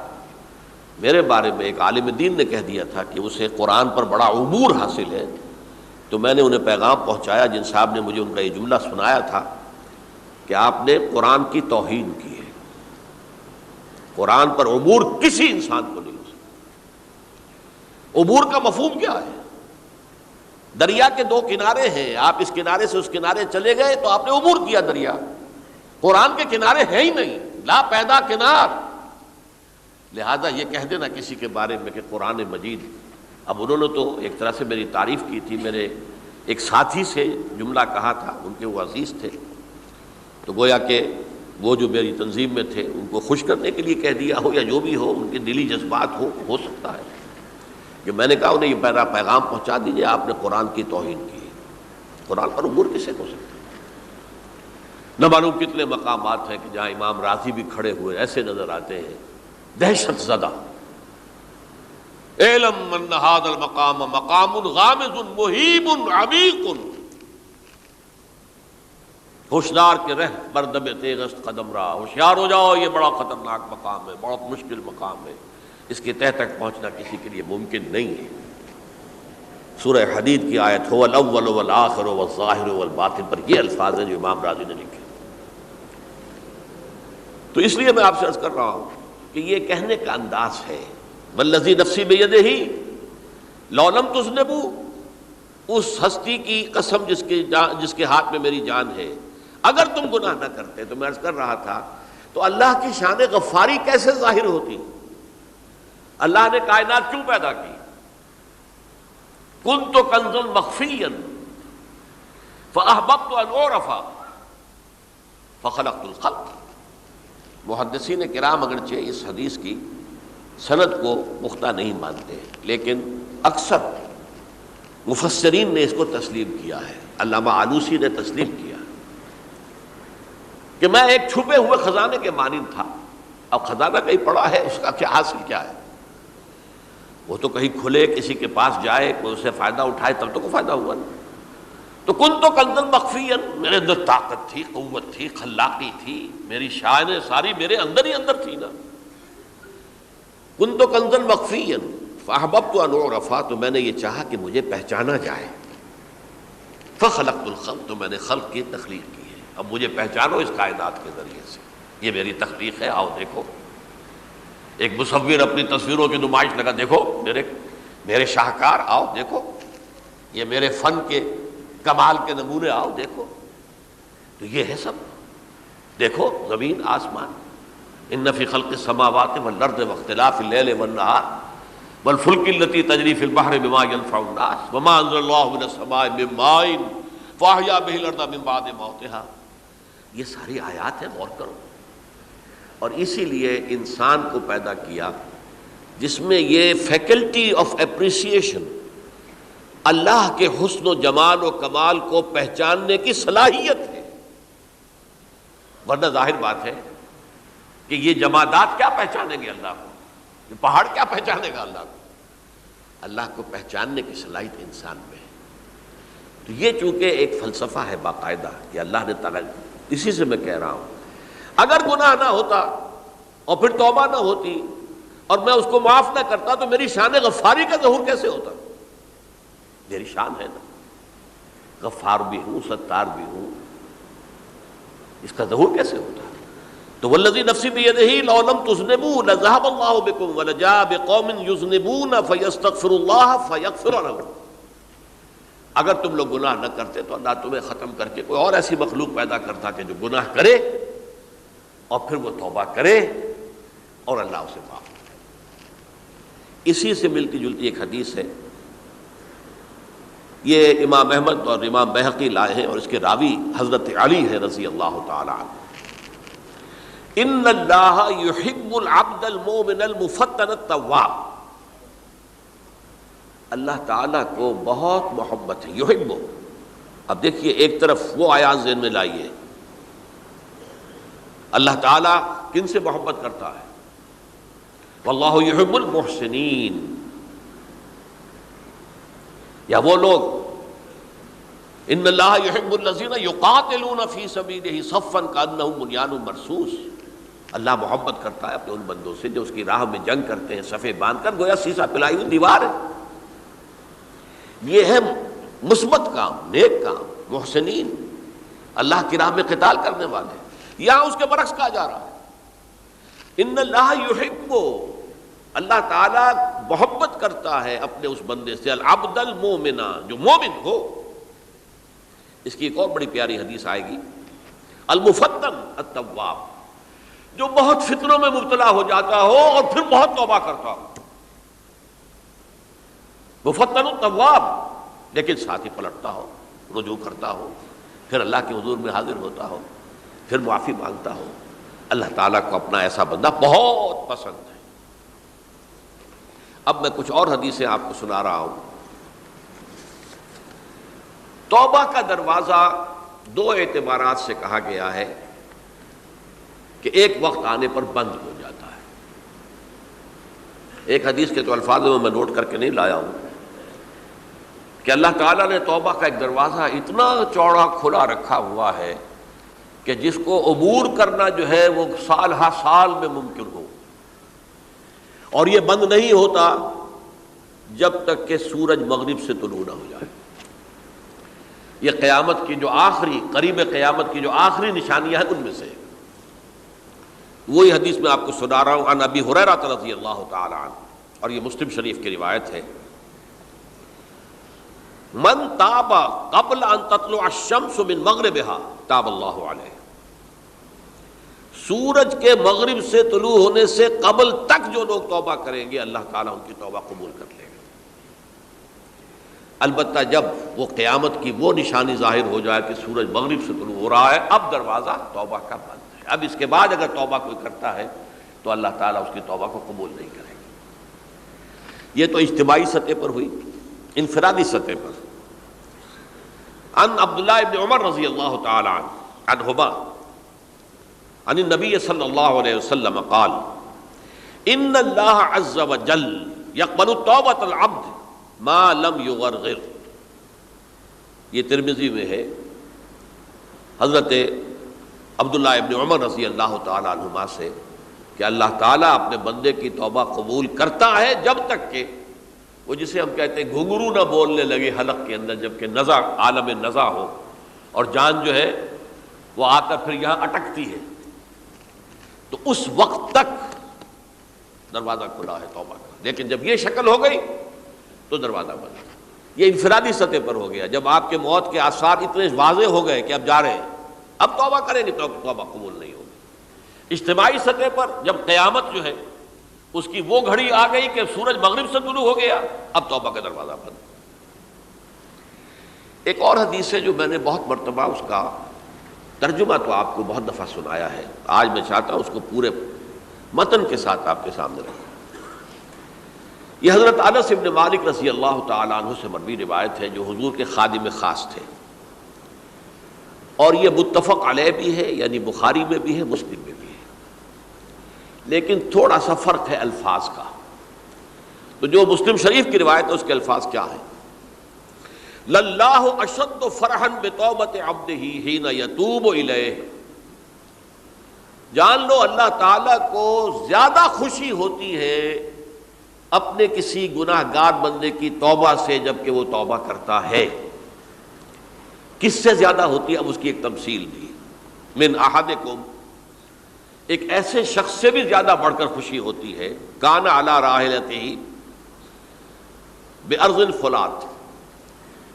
میرے بارے میں ایک عالم دین نے کہہ دیا تھا کہ اسے قرآن پر بڑا عبور حاصل ہے، تو میں نے انہیں پیغام پہنچایا، جن صاحب نے مجھے ان کا یہ جملہ سنایا تھا کہ آپ نے قرآن کی توہین کی ہے، قرآن پر عبور کسی انسان کو نہیں ہو سکتا۔ عبور کا مفہوم کیا ہے؟ دریا کے دو کنارے ہیں، آپ اس کنارے سے اس کنارے چلے گئے تو آپ نے عبور کیا دریا۔ قرآن کے کنارے ہیں ہی نہیں، لا پیدا کنار۔ لہذا یہ کہہ دینا کسی کے بارے میں کہ قرآن مجید، اب انہوں نے تو ایک طرح سے میری تعریف کی تھی، میرے ایک ساتھی سے جملہ کہا تھا، ان کے وہ عزیز تھے، تو گویا کہ وہ جو میری تنظیم میں تھے ان کو خوش کرنے کے لیے کہہ دیا ہو یا جو بھی ہو، ان کے دلی جذبات ہو سکتا ہے کہ میں نے کہا انہیں یہ پہلا پیغام پہنچا دیجیے، آپ نے قرآن کی توہین کی ہے۔ قرآن پر عبور کسے ہو سکتا ہے؟ نہ معلوم کتنے مقامات ہیں کہ جہاں امام راضی بھی کھڑے ہوئے ایسے نظر آتے ہیں، دہشت زدہ، اعلم ان ھذا المقام مقام غامض مہیب عمیق، ہوشیار کے رہ بردم تیغست قدم را، ہوشیار ہو جاؤ، یہ بڑا خطرناک مقام ہے، بہت مشکل مقام ہے، اس کے تہ تک پہنچنا کسی کے لیے ممکن نہیں ہے۔ سورہ حدید کی آیت هو الاول والآخر والظاہر والباطن پر یہ الفاظ ہیں جو امام راضی نے لکھے۔ تو اس لیے میں آپ سے عرض کر رہا ہوں کہ یہ کہنے کا انداز ہے، والذی نفسی بیدہ لو لم تذنبوا، اس ہستی کی قسم جس کے ہاتھ میں میری جان ہے، اگر تم گناہ نہ کرتے، تو میں عرض کر رہا تھا تو اللہ کی شان غفاری کیسے ظاہر ہوتی؟ اللہ نے کائنات کیوں پیدا کی؟ کنت کنزا مخفیا فاحببت ان اعرف فخلقت الخلق۔ محدثین کرام اگرچہ اس حدیث کی سند کو پختہ نہیں مانتے، لیکن اکثر مفسرین نے اس کو تسلیم کیا ہے۔ علامہ آلوسی نے تسلیم کیا کہ میں ایک چھپے ہوئے خزانے کے مانند تھا۔ اب خزانہ کہیں پڑا ہے، اس کا کیا حاصل کیا ہے؟ وہ تو کہیں کھلے، کسی کے پاس جائے، کوئی اسے فائدہ اٹھائے تب تو کوئی فائدہ ہوا نا۔ تو کن تو کنزا مخفیا، میرے اندر طاقت تھی، قوت تھی، خلاقی تھی، میری شانیں ساری میرے اندر ہی اندر تھی نا۔ کن تو کنزا مخفیا فاحببت ان اعرف، تو میں نے یہ چاہا کہ مجھے پہچانا جائے۔ فخلقت الخلق، تو میں نے خلق کی تخلیق کی ہے، اب مجھے پہچانو اس کائنات کے ذریعے سے، یہ میری تخلیق ہے، آؤ دیکھو۔ ایک مصور اپنی تصویروں کی نمائش لگا، دیکھو میرے شاہکار، آؤ دیکھو، یہ میرے فن کے کمال کے نمونے، آؤ دیکھو۔ تو یہ ہے سب، دیکھو زمین آسمان، ان فی خلق السماوات والارض واختلاف اللیل والنہار والفلک التی تجری فی البحر بما ینفع الناس وما انزل اللہ من السماء من ماء فاحیا بہ الارض من بعد موتہا۔ یہ ساری آیات ہیں، غور کرو۔ اور اسی لیے انسان کو پیدا کیا جس میں یہ فیکلٹی آف اپریسیشن، اللہ کے حسن و جمال و کمال کو پہچاننے کی صلاحیت ہے۔ ورنہ ظاہر بات ہے کہ یہ جمادات کیا پہچانیں گے اللہ کو؟ یہ پہاڑ کیا پہچانے گا اللہ کو؟ اللہ کو پہچاننے کی صلاحیت انسان میں ہے۔ تو یہ چونکہ ایک فلسفہ ہے باقاعدہ کہ اللہ نے تعالیٰ، اسی سے میں کہہ رہا ہوں اگر گناہ نہ ہوتا اور پھر توبہ نہ ہوتی اور میں اس کو معاف نہ کرتا تو میری شان غفاری کا ظہور کیسے ہوتا؟ میری شان ہے نا، غفار بھی ہوں، ستار بھی ہوں، اس کا ظہور کیسے ہوتا؟ تو والذی نفسی بیدہ لو لم تذنبوا لذهب اللہ بکم ولجاء بقوم یذنبون فیستغفروا اللہ فیغفر لهم۔ اگر تم لوگ گناہ نہ کرتے تو اللہ تمہیں ختم کر کے کوئی اور ایسی مخلوق پیدا کرتا کہ جو گناہ کرے اور پھر وہ توبہ کرے اور اللہ اسے معاف کرے۔ اسی سے ملتی جلتی ایک حدیث ہے، یہ امام احمد اور امام بہقی لائے ہیں اور اس کے راوی حضرت علی ہے رضی اللہ تعالی عنہ۔ ان اللہ یحب العبد المؤمن المفتن التواب، اللہ تعالیٰ کو بہت محبت ہے، یحب۔ اب دیکھیے ایک طرف وہ آیات ذہن میں لائیے، اللہ تعالیٰ کن سے محبت کرتا ہے؟ واللہ یحب المحسنین، یا وہ لوگ ان اللہ یحب الذین یقاتلون فی سبیلہ صفا کانہم بنیان مرصوص، اللہ محبت کرتا ہے اپنے ان بندوں سے جو اس کی راہ میں جنگ کرتے ہیں صفے باندھ کر، گویا سیسا پلائی ہوئی دیوار ہے۔ یہ ہے مثبت کام، نیک کام، محسنین، اللہ کی راہ میں قتال کرنے والے۔ یہاں اس کے برعکس کہا جا رہا ہے ان اللہ یحب، اللہ تعالیٰ محبت کرتا ہے اپنے اس بندے سے، العبد المومن، جو مومن ہو۔ اس کی ایک اور بڑی پیاری حدیث آئے گی، المفتن التواب، جو بہت فتنوں میں مبتلا ہو جاتا ہو اور پھر بہت توبہ کرتا ہو، مفتن التواب، لیکن ساتھ ہی پلٹتا ہو، رجوع کرتا ہو، پھر اللہ کے حضور میں حاضر ہوتا ہو، پھر معافی مانگتا ہو۔ اللہ تعالیٰ کو اپنا ایسا بندہ بہت پسند ہے۔ اب میں کچھ اور حدیثیں آپ کو سنا رہا ہوں۔ توبہ کا دروازہ دو اعتبارات سے کہا گیا ہے کہ ایک وقت آنے پر بند ہو جاتا ہے۔ ایک حدیث کے تو الفاظ میں نوٹ کر کے نہیں لایا ہوں کہ اللہ تعالیٰ نے توبہ کا ایک دروازہ اتنا چوڑا کھلا رکھا ہوا ہے کہ جس کو عبور کرنا جو ہے وہ سال ہا سال میں ممکن ہو، اور یہ بند نہیں ہوتا جب تک کہ سورج مغرب سے طلوع نہ ہو جائے۔ یہ قیامت کی جو آخری، قریب قیامت کی جو آخری نشانیاں ہیں ان میں سے وہی حدیث میں آپ کو سنا رہا ہوں، عن ابی ہریرہ رضی اللہ تعالی عنہ، اور یہ مسلم شریف کی روایت ہے، من تاب قبل ان تطلع الشمس من مغربها تاب اللہ علیہ، سورج کے مغرب سے طلوع ہونے سے قبل تک جو لوگ توبہ کریں گے اللہ تعالیٰ ان کی توبہ قبول کر لے گا۔ البتہ جب وہ قیامت کی وہ نشانی ظاہر ہو جائے کہ سورج مغرب سے طلوع ہو رہا ہے، اب دروازہ توبہ کا بند ہے۔ اب اس کے بعد اگر توبہ کوئی کرتا ہے تو اللہ تعالیٰ اس کی توبہ کو قبول نہیں کرے گا۔ یہ تو اجتماعی سطح پر ہوئی، انفرادی سطح پر۔ عن عبداللہ ابن عمر رضی اللہ تعالی عنہما عن النبی صلی اللہ علیہ وسلم قال ان اللہ عز وجل یقبل توبۃ العبد ما لم یغرغر۔ یہ ترمذی میں ہے، حضرت عبداللہ ابن عمر رضی اللہ تعالی عنہما سے، کہ اللہ تعالیٰ اپنے بندے کی توبہ قبول کرتا ہے جب تک کہ وہ جسے ہم کہتے ہیں گھنگرو نہ بولنے لگے حلق کے اندر، جبکہ نزع، عالم نزع ہو اور جان جو ہے وہ آ کر پھر یہاں اٹکتی ہے، تو اس وقت تک دروازہ کھلا ہے توبہ کا۔ لیکن جب یہ شکل ہو گئی تو دروازہ بند۔ یہ انفرادی سطح پر ہو گیا، جب آپ کے موت کے آثار اتنے واضح ہو گئے کہ اب جا رہے ہیں، اب توبہ کریں گے تو توبہ قبول نہیں ہوگی۔ اجتماعی سطح پر جب قیامت جو ہے اس کی وہ گھڑی آ گئی کہ سورج مغرب سے طلوع ہو گیا، اب توبہ کا دروازہ بند۔ ایک اور حدیث ہے جو میں نے بہت مرتبہ اس کا ترجمہ تو آپ کو بہت دفعہ سنایا ہے، آج میں چاہتا ہوں اس کو پورے متن کے ساتھ آپ کے سامنے رکھوں۔ یہ حضرت انس بن مالک رضی اللہ تعالیٰ عنہ سے مروی روایت ہے، جو حضور کے خادم خاص تھے، اور یہ متفق علیہ بھی ہے، یعنی بخاری میں بھی ہے، مسلم میں بھی ہے، لیکن تھوڑا سا فرق ہے الفاظ کا۔ تو جو مسلم شریف کی روایت ہے اس کے الفاظ کیا ہیں؟ للہ اشد فرحا بتوبۃ عبدہ حین یتوب الیہ، جان لو اللہ تعالیٰ کو زیادہ خوشی ہوتی ہے اپنے کسی گناہ گار بندے کی توبہ سے جبکہ وہ توبہ کرتا ہے۔ کس سے زیادہ ہوتی ہے؟ اب اس کی ایک تمثیل دی، من احدکم، ایک ایسے شخص سے بھی زیادہ بڑھ کر خوشی ہوتی ہے، کان علی راحلتہ بارض الفلات،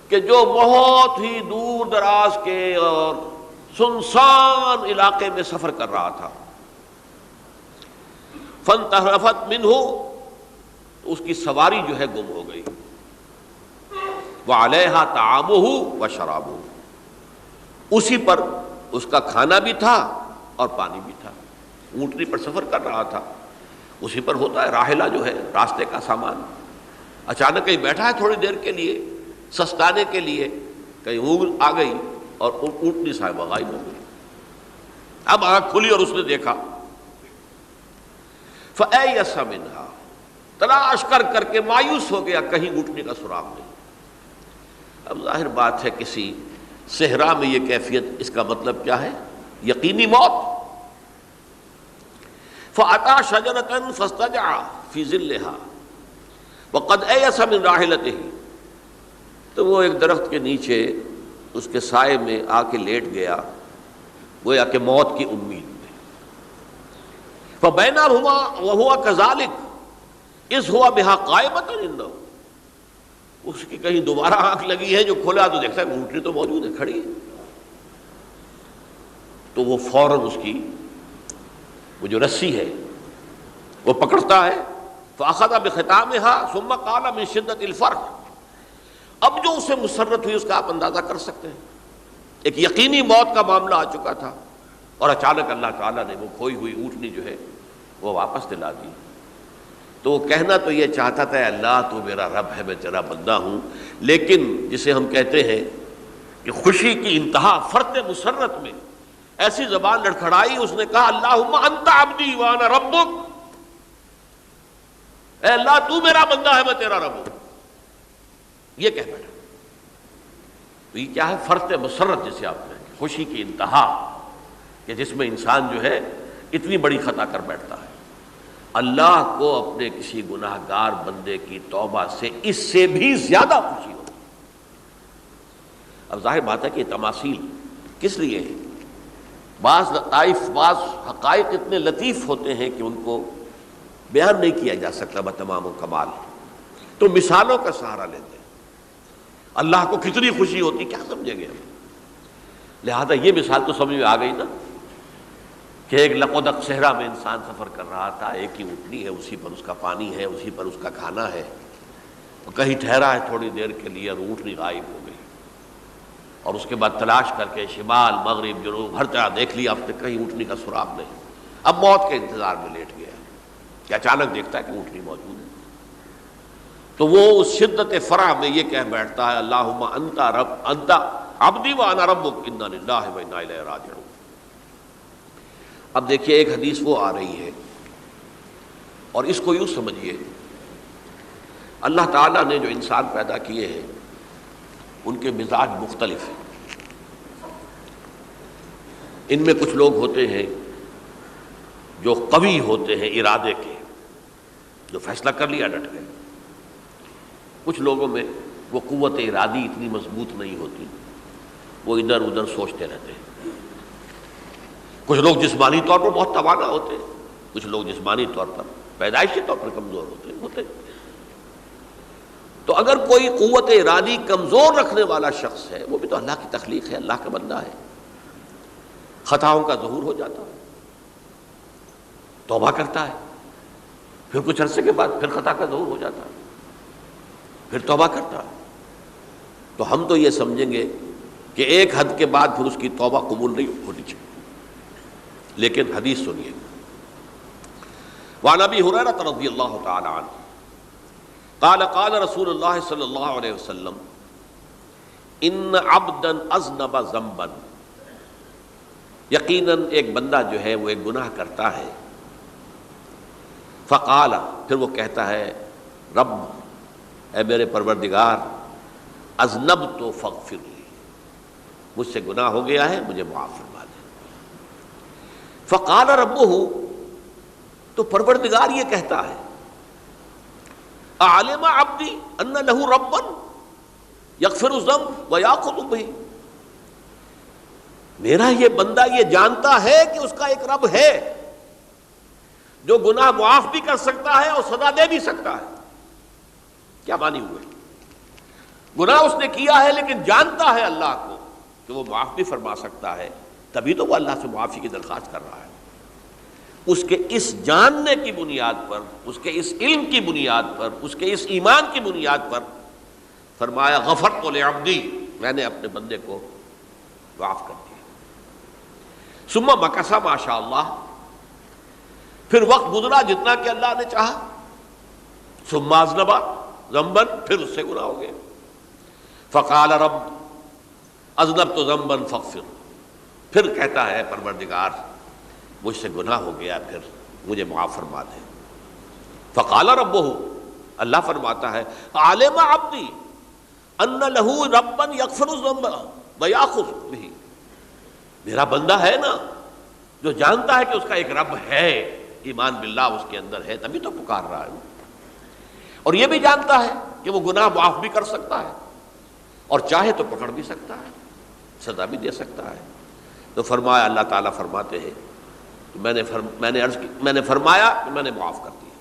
کہ جو بہت ہی دور دراز کے اور سنسان علاقے میں سفر کر رہا تھا، فانتحرفت منہ، اس کی سواری جو ہے گم ہو گئی، وعلیہا طعامہ وشرابہ، اسی پر اس کا کھانا بھی تھا اور پانی بھی تھا، اونٹنی پر سفر کر رہا تھا، اسی پر ہوتا ہے راحلہ جو ہے راستے کا سامان، اچانک کہیں بیٹھا ہے تھوڑی دیر کے لیے سستانے کے لیے، کہیں اونگ آ گئی اور اونٹنی صاحبہ غائب ہو گئی۔ اب آنکھ کھلی اور اس نے دیکھا، فَأَيَّسَ مِنْهَا، تلاش کر کر کے مایوس ہو گیا، کہیں اونٹنی کا سراغ نہیں۔ اب ظاہر بات ہے کسی صحرا میں یہ کیفیت، اس کا مطلب کیا ہے؟ یقینی موت۔ فَأَتَى شَجَرَةً فَاسْتَجَعَ فِي ظِلِّهَا وَقَدْ أَيَسَ مِنْ رَاحِلَتِهِ، تو وہ ایک درخت کے نیچے اس کے سائے میں آ کے لیٹ گیا، گویا کہ موت کی امید میں۔ فَبَيْنَهُمَا وَهُوَ كَذَلِكَ إِذْ هُوَ بِهَا قَائِمَةٌ عِندَهُ، اس کی کہیں دوبارہ آنکھ لگی ہے، جو کھولا تو دیکھتا ہے اونٹنی تو موجود ہے، کھڑی ہے، تو وہ فوراً اس کی وہ جو رسی ہے وہ پکڑتا ہے، فَأَخَذَ بِخِتَامِهَا ثُمَّ قَالَ مِن شِدَّةِ الْفَرْحِ، اب جو اسے مسرت ہوئی اس کا آپ اندازہ کر سکتے ہیں، ایک یقینی موت کا معاملہ آ چکا تھا اور اچانک اللہ تعالیٰ نے وہ کھوئی ہوئی اونٹنی جو ہے وہ واپس دلا دی۔ تو وہ کہنا تو یہ چاہتا تھا، اللہ تو میرا رب ہے، میں تیرا بندہ ہوں، لیکن جسے ہم کہتے ہیں کہ خوشی کی انتہا فرط مسرت میں ایسی زبان لڑکھڑائی، اس نے کہا اللہم انت عبدی وانا ربک، اے اللہ تو میرا بندہ ہے، میں تیرا رب ہوں، یہ کہہ بیٹھا۔ تو یہ کیا ہے؟ فرط مسرت جسے آپ کہیں، خوشی کی انتہا، کہ جس میں انسان جو ہے اتنی بڑی خطا کر بیٹھتا ہے۔ اللہ کو اپنے کسی گناہ گار بندے کی توبہ سے اس سے بھی زیادہ خوشی ہوتی۔ اب ظاہر بات ہے کہ یہ تماثیل کس لیے ہے؟ بعض لطائف، بعض حقائق اتنے لطیف ہوتے ہیں کہ ان کو بیان نہیں کیا جا سکتا بتمام و کمال، تو مثالوں کا سہارا لیتے ہیں۔ اللہ کو کتنی خوشی ہوتی کیا سمجھیں گے ہم؟ لہذا یہ مثال تو سمجھ میں آ گئی نا، کہ ایک لقودق صحرا میں انسان سفر کر رہا تھا، ایک ہی اونٹنی ہے، اسی پر اس کا پانی ہے، اسی پر اس کا کھانا ہے، اور کہیں ٹھہرا ہے تھوڑی دیر کے لیے اور اونٹنی غائب ہو گئی، اور اس کے بعد تلاش کر کے شمال مغرب جنوب ہر طرح دیکھ لیا، اب تک کہیں اونٹنی کا سراغ نہیں، اب موت کے انتظار میں لیٹ گیا کہ اچانک دیکھتا ہے کہ اونٹنی موجود ہے، تو وہ اس شدت فرح میں یہ کہہ بیٹھتا ہے اللہم انت عبدی وانا ربک انا للہ و انا الیہ راجعون۔ اب دیکھیے ایک حدیث وہ آ رہی ہے، اور اس کو یوں سمجھیے، اللہ تعالیٰ نے جو انسان پیدا کیے ہیں ان کے مزاج مختلف ہیں۔ ان میں کچھ لوگ ہوتے ہیں جو قوی ہوتے ہیں ارادے کے، جو فیصلہ کر لیا ڈٹ گئے، کچھ لوگوں میں وہ قوت ارادی اتنی مضبوط نہیں ہوتی، وہ ادھر ادھر سوچتے رہتے ہیں۔ کچھ لوگ جسمانی طور پر بہت توانا ہوتے ہیں، کچھ لوگ جسمانی طور پر پیدائشی طور پر کمزور ہوتے ہیں۔ تو اگر کوئی قوت ارادی کمزور رکھنے والا شخص ہے، وہ بھی تو اللہ کی تخلیق ہے، اللہ کا بندہ ہے، خطاؤں کا ظہور ہو جاتا ہے، توبہ کرتا ہے، پھر کچھ عرصے کے بعد پھر خطا کا ظہور ہو جاتا ہے، پھر توبہ کرتا ہے، تو ہم تو یہ سمجھیں گے کہ ایک حد کے بعد پھر اس کی توبہ قبول نہیں ہونی چاہیے۔ لیکن حدیث سنیے، وعن ابی ہریرہ رضی اللہ تعالی عنہ قال قال رسول اللہ صلی اللہ علیہ وسلم ان عبدا اذنب ذنبا، یقیناً ایک بندہ جو ہے وہ ایک گناہ کرتا ہے، فقال، پھر وہ کہتا ہے رب اے میرے پروردگار اذنبت فاغفر لی، مجھ سے گناہ ہو گیا ہے، مجھے معاف فرما دے۔ فقال ربہ، تو پروردگار یہ کہتا ہے اعلم عبدی ان لہ ربا یغفر الذنب ویأخذ بہ، میرا یہ بندہ یہ جانتا ہے کہ اس کا ایک رب ہے جو گناہ معاف بھی کر سکتا ہے اور سزا دے بھی سکتا ہے۔ کیا معنی ہوئے؟ گناہ اس نے کیا ہے لیکن جانتا ہے اللہ کو کہ وہ معاف بھی فرما سکتا ہے، تبھی تو وہ اللہ سے معافی کی درخواست کر رہا ہے۔ اس کے اس جاننے کی بنیاد پر، اس کے اس علم کی بنیاد پر، اس کے اس ایمان کی بنیاد پر فرمایا غفرت لعبدی، میں نے اپنے بندے کو معاف کر دیا۔ ثم مکث ما شاء اللہ، پھر وقت گزرا جتنا کہ اللہ نے چاہا۔ ثم اذنب ذنبا، پھر اس سے گناہ ہو گئے۔ فقال رب اذنبت ذنبا فاغفر، پھر کہتا ہے پروردگار مجھ سے گناہ ہو گیا، پھر مجھے معاف فرما دے۔ فقال ربہ، اللہ فرماتا ہے علم عبدی ان لہ ربا یغفر الذنب ویأخذ بہ، میرا بندہ ہے نا جو جانتا ہے کہ اس کا ایک رب ہے، ایمان باللہ اس کے اندر ہے، تبھی تو پکار رہا ہے، اور یہ بھی جانتا ہے کہ وہ گناہ معاف بھی کر سکتا ہے اور چاہے تو پکڑ بھی سکتا ہے، سزا بھی دے سکتا ہے۔ تو فرمایا، اللہ تعالیٰ فرماتے ہیں میں نے فرمایا کہ میں نے معاف کر دیا۔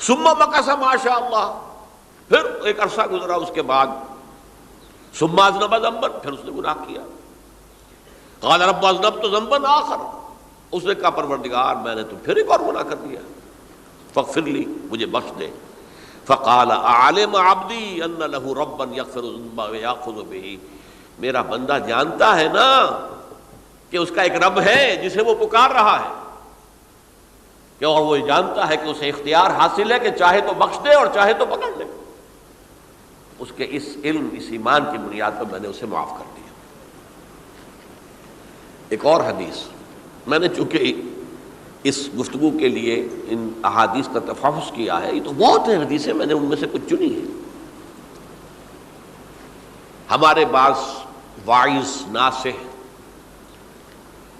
ثم مکث ما شاء اللہ، پھر ایک عرصہ گزرا اس کے بعد۔ ثم اذنب ذنبا، پھر اس نے گناہ کیا۔ قال رب اذنبت ذنبا آخر، اس نے کہا پروردگار میں نے تو پھر ایک اور گناہ کر دیا، فاغفر لی، مجھے بخش دے۔ فقال اعلم عبدی ان لہ ربا یغفر الذنب ویأخذ بہ، میرا بندہ جانتا ہے نا کہ اس کا ایک رب ہے جسے وہ پکار رہا ہے، کہ اور وہ جانتا ہے کہ اسے اختیار حاصل ہے کہ چاہے تو بخش دے اور چاہے تو پکڑ لے۔ اس کے اس علم، اس ایمان کی بنیاد پر میں نے اسے معاف کر دیا۔ ایک اور حدیث، میں نے چونکہ اس گفتگو کے لیے ان احادیث کا تفحص کیا ہے، یہ تو بہت ہیں حدیثیں، میں نے ان میں سے کچھ چنی ہیں۔ ہمارے بعض واعظ ناصح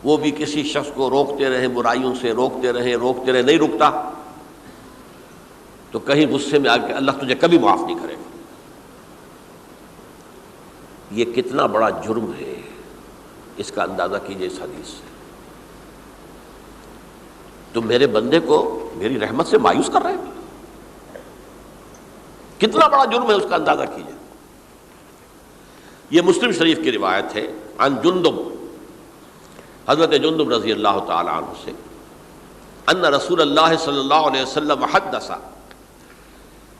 وہ بھی کسی شخص کو روکتے رہے، برائیوں سے روکتے رہے، نہیں رکتا، تو کہیں غصے میں آ کے اللہ تجھے کبھی معاف نہیں کرے گا۔ یہ کتنا بڑا جرم ہے، اس کا اندازہ کیجئے اس حدیث سے۔ تو میرے بندے کو میری رحمت سے مایوس کر رہے ہیں، کتنا بڑا جرم ہے، اس کا اندازہ کیجئے۔ یہ مسلم شریف کی روایت ہے، عن جندب، حضرت جندب رضی اللہ تعالی عنہ سے، ان رسول اللہ صلی اللہ علیہ وسلم حدث،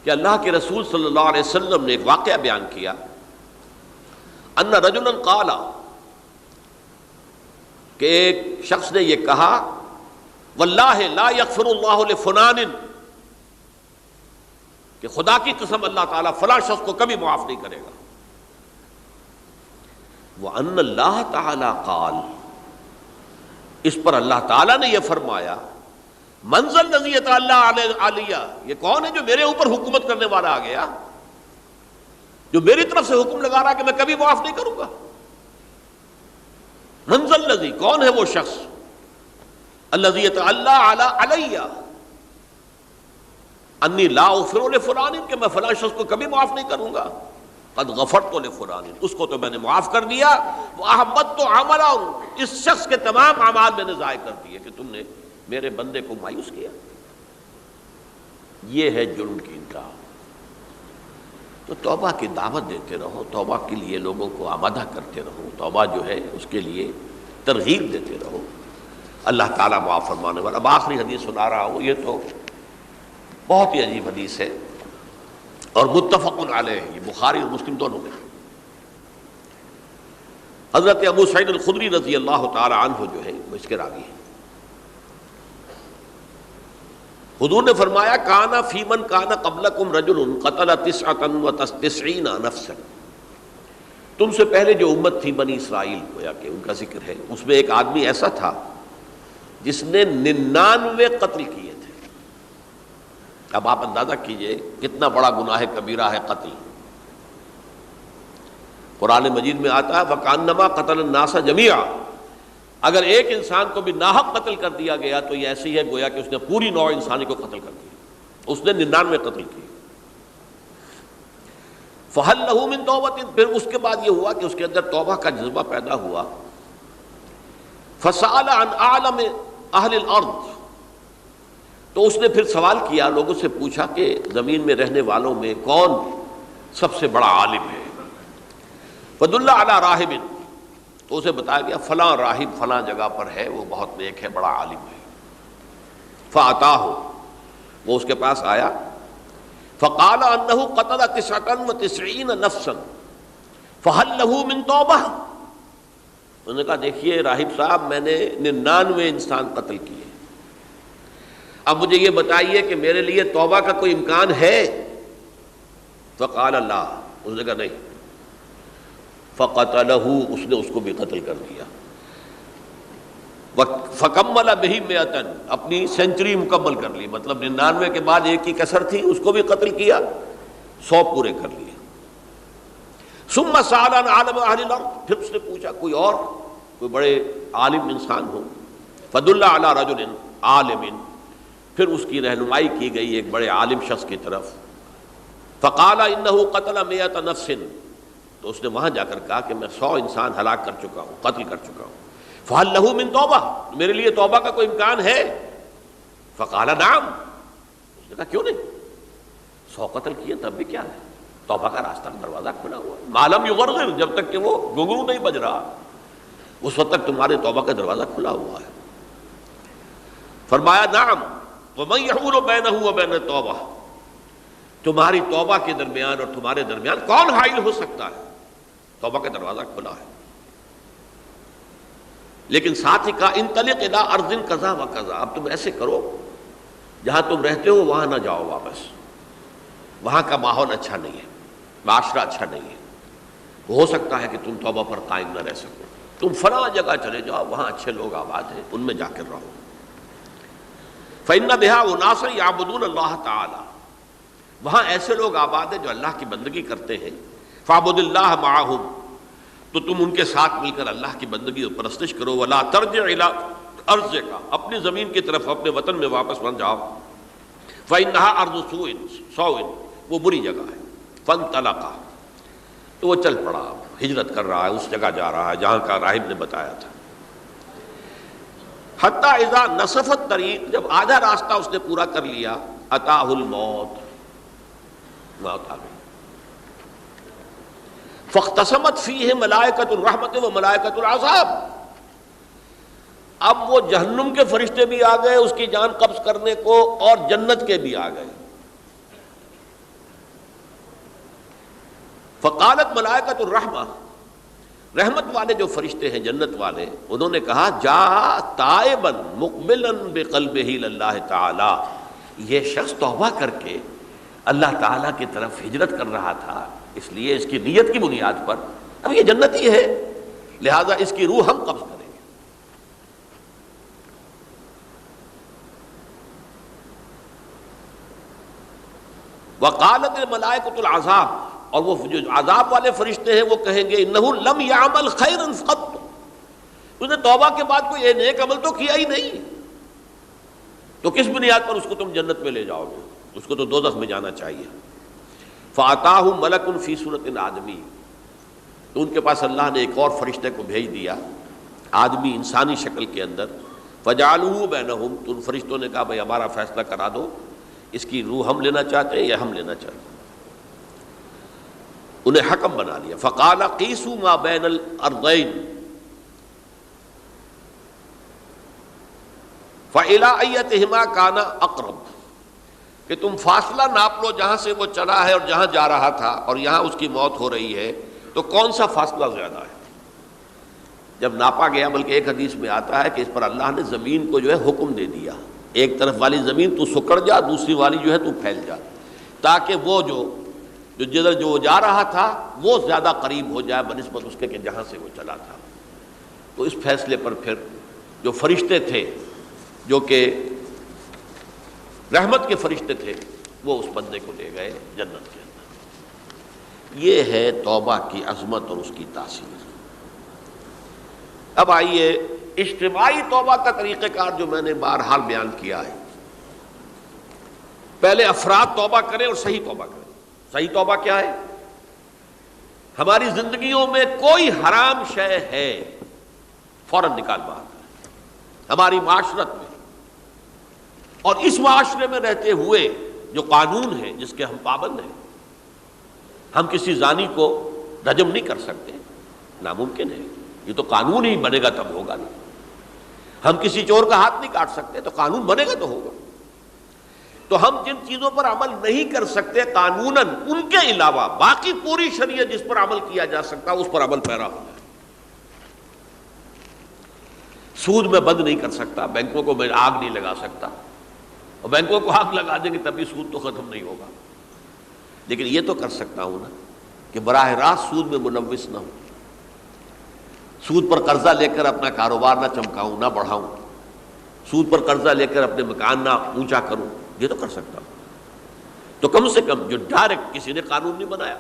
کہ اللہ کے رسول صلی اللہ علیہ وسلم نے ایک واقعہ بیان کیا، ان رجلا قال، کہ ایک شخص نے یہ کہا، واللہ لا یغفر اللہ لفلان، کہ خدا کی قسم اللہ تعالیٰ فلاں شخص کو کبھی معاف نہیں کرے گا۔ وَأَنَّ اللَّهَ تَعَالَى قَالَ، اس پر اللہ تعالیٰ نے یہ فرمایا، مَنْ ذَا الَّذِي يَتَعَلَّىٰ عَلَيَّ، یہ کون ہے جو میرے اوپر حکومت کرنے والا آ گیا، جو میری طرف سے حکم لگا رہا کہ میں کبھی معاف نہیں کروں گا۔ مَنْ ذَا الَّذِي، کون ہے وہ شخص، الَّذِي يَتَعَلَّىٰ عَلَيَّ اَنِّي لَا أَغْفِرُ لِفُلَانٍ، کہ میں فلاں شخص کو کبھی معاف نہیں کروں گا۔ قد غفرت لفلان، اس کو تو میں نے معاف کر دیا، وَأَحْبَطْتُ عَمَلَهُ، اس شخص کے تمام اعمال میں نے ضائع کر دیے کہ تم نے میرے بندے کو مایوس کیا۔ یہ ہے جرم کی انتہا۔ تو توبہ کی دعوت دیتے رہو، توبہ کے لیے لوگوں کو آمادہ کرتے رہو، توبہ جو ہے اس کے لیے ترغیب دیتے رہو، اللہ تعالیٰ معاف فرمانے والا۔ اب آخری حدیث سنا رہا ہوں، یہ تو بہت ہی عجیب حدیث ہے اور متفق علیہ، یہ بخاری اور مسلم دونوں میں۔ حضرت ابو سعید الخدری رضی اللہ تعالی عنہ جو ہے وہ اس کے راوی ہیں۔ حضور نے فرمایا، کانا فی من کانا قبلکم رجل قتل 99 نفسا، تم سے پہلے جو امت تھی بنی اسرائیل، گویا کہ ان کا ذکر ہے، اس میں ایک آدمی ایسا تھا جس نے 99 قتل کیے تھے۔ اب آپ اندازہ کیجئے کتنا بڑا گناہ کبیرہ ہے قتل. قرآن مجید میں آتا ہے وَكَأَنَّمَا قَتَلَ النَّاسَ جَمِيعًا. اگر ایک انسان کو بھی ناحق قتل کر دیا گیا تو یہ ایسی ہے گویا کہ اس نے پوری نوع انسانی کو قتل کر دیا. اس نے 99 قتل کیے. فَهَلْ لَهُ مِن تَوْبَةٍ. پھر اس کے بعد یہ ہوا کہ اس کے اندر توبہ کا جذبہ پیدا ہوا. فَسَأَلَ عَنْ أَعْلَمِ أَهْلِ الْأَرْضِ. تو اس نے پھر سوال کیا، لوگوں سے پوچھا کہ زمین میں رہنے والوں میں کون سب سے بڑا عالم ہے. فَدُلَّ عَلَى رَاهِبٍ. تو اسے بتایا گیا فلاں راہب فلاں جگہ پر ہے، وہ بہت نیک ہے، بڑا عالم ہے. فَأَتَاهُ. وہ اس کے پاس آیا. فَقَالَ أَنَّهُ قَتَلَ 99 نَفْسًا فَهَلْ لَهُ مِن تَوْبَةٍ. انہوں نے کہا دیکھیے راہب صاحب، میں نے 99 انسان قتل کیے، اب مجھے یہ بتائیے کہ میرے لیے توبہ کا کوئی امکان ہے؟ فقال لا. اس نے کہا نہیں. فقتلہ. اس نے اس کو بھی قتل کر دیا. فکمل بہ 100. اپنی سینچری مکمل کر لی، مطلب 99 کے بعد ایک کی کسر تھی، اس کو بھی قتل کیا، 100 پورے کر لیے. ثم سأل عن عالم اہل الارض. پھر اس نے پوچھا کوئی اور کوئی بڑے عالم انسان ہو. فدل علی رجل عالم. پھر اس کی رہنمائی کی گئی ایک بڑے عالم شخص کی طرف. فقال انه قتل 100 نفس. تو اس نے وہاں جا کر کہا کہ میں 100 انسان ہلاک کر چکا ہوں، قتل کر چکا ہوں. فهل له من توبہ. میرے لیے توبہ کا کوئی امکان ہے؟ فقال نعم. اس نے کہا کیوں نہیں، 100 قتل کیے تب بھی کیا ہے، توبہ کا راستہ دروازہ کھلا ہوا ہے. ما لم یغرغر. جب تک کہ وہ گھنگرو نہیں بج رہا اس وقت تک تمہارے توبہ کا دروازہ کھلا ہوا ہے. فرمایا نعم. وَمَن يَحُولُ بَيْنَهُ وَبَيْنَ التَّوْبَةِ. تمہاری توبہ کے درمیان اور تمہارے درمیان کون حائل ہو سکتا ہے؟ توبہ کا دروازہ کھلا ہے. لیکن ساتھ ہی کہا انطلق الی ارض کذا و کذا. اب تم ایسے کرو، جہاں تم رہتے ہو وہاں نہ جاؤ واپس، وہاں کا ماحول اچھا نہیں ہے، معاشرہ اچھا نہیں ہے، ہو سکتا ہے کہ تم توبہ پر قائم نہ رہ سکو. تم فلاں جگہ چلے جاؤ، وہاں اچھے لوگ آباد ہیں، ان میں جا کر رہو. فإن بها أناسا يعبدون اللہ تعالی. وہاں ایسے لوگ آباد ہیں جو اللہ کی بندگی کرتے ہیں. فاعبد اللہ معهم. تو تم ان کے ساتھ مل کر اللہ کی بندگی اور پرستش کرو. ولا ترجع الى ارضک. اپنی زمین کی طرف اپنے وطن میں واپس نہ جاؤ. فإنها ارض سوء. وہ بری جگہ ہے. فانطلقا. تو وہ چل پڑا، ہجرت کر رہا ہے، اس جگہ جا رہا ہے جہاں کا راہب نے بتایا تھا. حتی اذا نصف الطریق. جب آدھا راستہ اس نے پورا کر لیا، اتاہ الموت. موت آ گئی. فاختصمت فیہ ملائکۃ الرحمت و ملائکۃ العذاب. اب وہ جہنم کے فرشتے بھی آ گئے اس کی جان قبض کرنے کو، اور جنت کے بھی آ گئے. فقالت ملائکۃ الرحمہ. رحمت والے جو فرشتے ہیں جنت والے، انہوں نے کہا جا تائبا مقبلا بقلبہ اللہ تعالی. یہ شخص توبہ کر کے اللہ تعالیٰ کی طرف ہجرت کر رہا تھا، اس لیے اس کی نیت کی بنیاد پر اب یہ جنتی ہے، لہذا اس کی روح ہم قبض کریں گے. وقالت الملائکۃ العذاب. اور وہ جو عذاب والے فرشتے ہیں وہ کہیں گے انہ لم یعمل خیرا قط. اس نے توبہ کے بعد کوئی نیک عمل تو کیا ہی نہیں، تو کس بنیاد پر اس کو تم جنت میں لے جاؤ گے؟ اس کو تو دوزخ میں جانا چاہیے. فاتاہ ملک فی صورت آدمی. تو ان کے پاس اللہ نے ایک اور فرشتے کو بھیج دیا، آدمی انسانی شکل کے اندر. فجعلوہ بینہم. تو ان فرشتوں نے کہا بھائی ہمارا فیصلہ کرا دو، اس کی روح ہم لینا چاہتے ہیں یا ہم لینا چاہتے ہیں. انہیں حکم بنا لیا. فقال قیسوا ما بین الارضین فإلی ایتہما کان اقرب. کہ تم فاصلہ ناپ لو، جہاں سے وہ چلا ہے اور جہاں جا رہا تھا اور یہاں اس کی موت ہو رہی ہے، تو کون سا فاصلہ زیادہ ہے. جب ناپا گیا، بلکہ ایک حدیث میں آتا ہے کہ اس پر اللہ نے زمین کو جو ہے حکم دے دیا، ایک طرف والی زمین تو سکڑ جا، دوسری والی جو ہے تو پھیل جا، تاکہ وہ جو جدھر جو جا رہا تھا وہ زیادہ قریب ہو جائے بنسبت اس کے کہ جہاں سے وہ چلا تھا. تو اس فیصلے پر پھر جو فرشتے تھے جو کہ رحمت کے فرشتے تھے، وہ اس بندے کو لے گئے جنت کے اندر۔ یہ ہے توبہ کی عظمت اور اس کی تاثیر۔ اب آئیے اجتماعی توبہ کا طریقہ کار جو میں نے بہرحال بیان کیا ہے۔ پہلے افراد توبہ کریں اور صحیح توبہ کریں۔ صحیح توبہ کیا ہے؟ ہماری زندگیوں میں کوئی حرام شے ہے فوراً نکال باہر کریں۔ ہماری معاشرت میں اور اس معاشرے میں رہتے ہوئے جو قانون ہے جس کے ہم پابند ہیں، ہم کسی زانی کو رجم نہیں کر سکتے، ناممکن ہے، یہ تو قانون ہی بنے گا تب ہوگا نہیں۔ ہم کسی چور کا ہاتھ نہیں کاٹ سکتے، تو قانون بنے گا تو ہوگا۔ تو ہم جن چیزوں پر عمل نہیں کر سکتے قانوناً، ان کے علاوہ باقی پوری شریعت جس پر عمل کیا جا سکتا اس پر عمل پیرا ہونا ہے۔ سود میں بند نہیں کر سکتا، بینکوں کو میں آگ نہیں لگا سکتا، اور بینکوں کو آگ لگا دیں گے تبھی سود تو ختم نہیں ہوگا، لیکن یہ تو کر سکتا ہوں نا کہ براہ راست سود میں ملوث نہ ہوں، سود پر قرضہ لے کر اپنا کاروبار نہ چمکاؤں، نہ بڑھاؤں، سود پر قرضہ لے کر اپنے مکان نہ اونچا کروں، یہ تو کر سکتا ہوں۔ تو کم سے کم جو ڈائریکٹ کسی نے قانون نہیں بنایا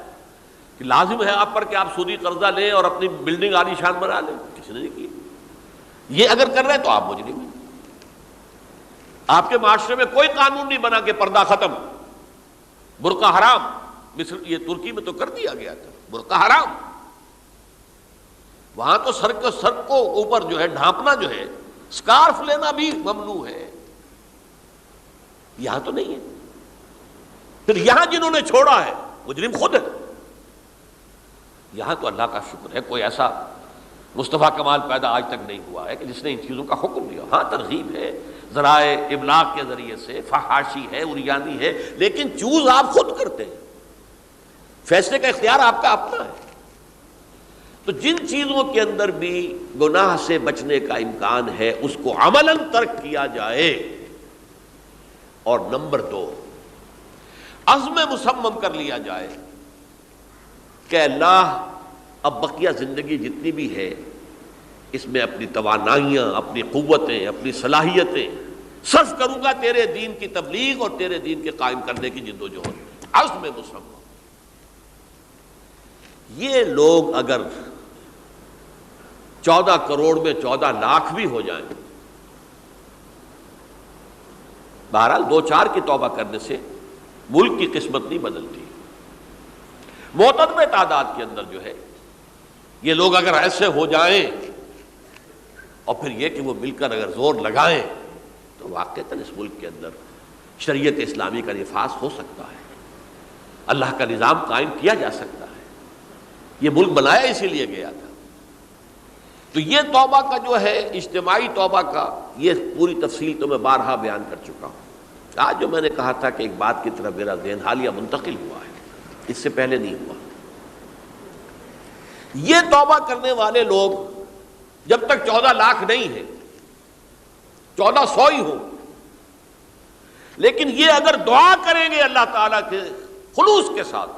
کہ لازم ہے آپ پر کہ آپ سودی قرضہ لیں اور اپنی بلڈنگ عالی شان بنا لیں، کسی نے نہیں کیا۔ یہ اگر کر رہے ہیں تو آپ مجرم ہیں۔ آپ کے معاشرے میں کوئی قانون نہیں بنا کہ پردہ ختم، برقع حرام، مصر یہ ترکی میں تو کر دیا گیا تھا، برقع حرام، وہاں تو سر کو اوپر جو ہے ڈھانپنا جو ہے، سکارف لینا بھی ممنوع ہے، یہاں تو نہیں ہے۔ پھر یہاں جنہوں نے چھوڑا ہے مجرم خود ہے۔ یہاں تو اللہ کا شکر ہے کوئی ایسا مصطفیٰ کمال پیدا آج تک نہیں ہوا ہے کہ جس نے ان چیزوں کا حکم دیا۔ ہاں ترغیب ہے، ذرائع ابلاغ کے ذریعے سے، فحاشی ہے، اریانی ہے، لیکن چوز آپ خود کرتے ہیں، فیصلے کا اختیار آپ کا اپنا ہے۔ تو جن چیزوں کے اندر بھی گناہ سے بچنے کا امکان ہے اس کو عملاً ترک کیا جائے۔ اور نمبر 2، عزم مصمم کر لیا جائے کہ اللہ اب بقیہ زندگی جتنی بھی ہے اس میں اپنی توانائیاں، اپنی قوتیں، اپنی صلاحیتیں صرف کروں گا تیرے دین کی تبلیغ اور تیرے دین کے قائم کرنے کی جدوجہد۔ عزم مصمم۔ یہ لوگ اگر 14 کروڑ میں 14 لاکھ بھی ہو جائیں، بہرحال 2-4 کی توبہ کرنے سے ملک کی قسمت نہیں بدلتی۔ معتدل تعداد کے اندر جو ہے یہ لوگ اگر ایسے ہو جائیں اور پھر یہ کہ وہ مل کر اگر زور لگائیں تو واقعتاً اس ملک کے اندر شریعت اسلامی کا نفاذ ہو سکتا ہے، اللہ کا نظام قائم کیا جا سکتا ہے۔ یہ ملک بنایا اسی لیے گیا تھا۔ تو یہ توبہ کا جو ہے اجتماعی توبہ کا یہ پوری تفصیل تو میں بارہا بیان کر چکا ہوں۔ آج جو میں نے کہا تھا کہ ایک بات کی طرف میرا ذہن حالیہ منتقل ہوا ہے، اس سے پہلے نہیں ہوا۔ یہ توبہ کرنے والے لوگ جب تک 14 لاکھ نہیں ہیں، 1400 ہی ہوں، لیکن یہ اگر دعا کریں گے اللہ تعالیٰ کے خلوص کے ساتھ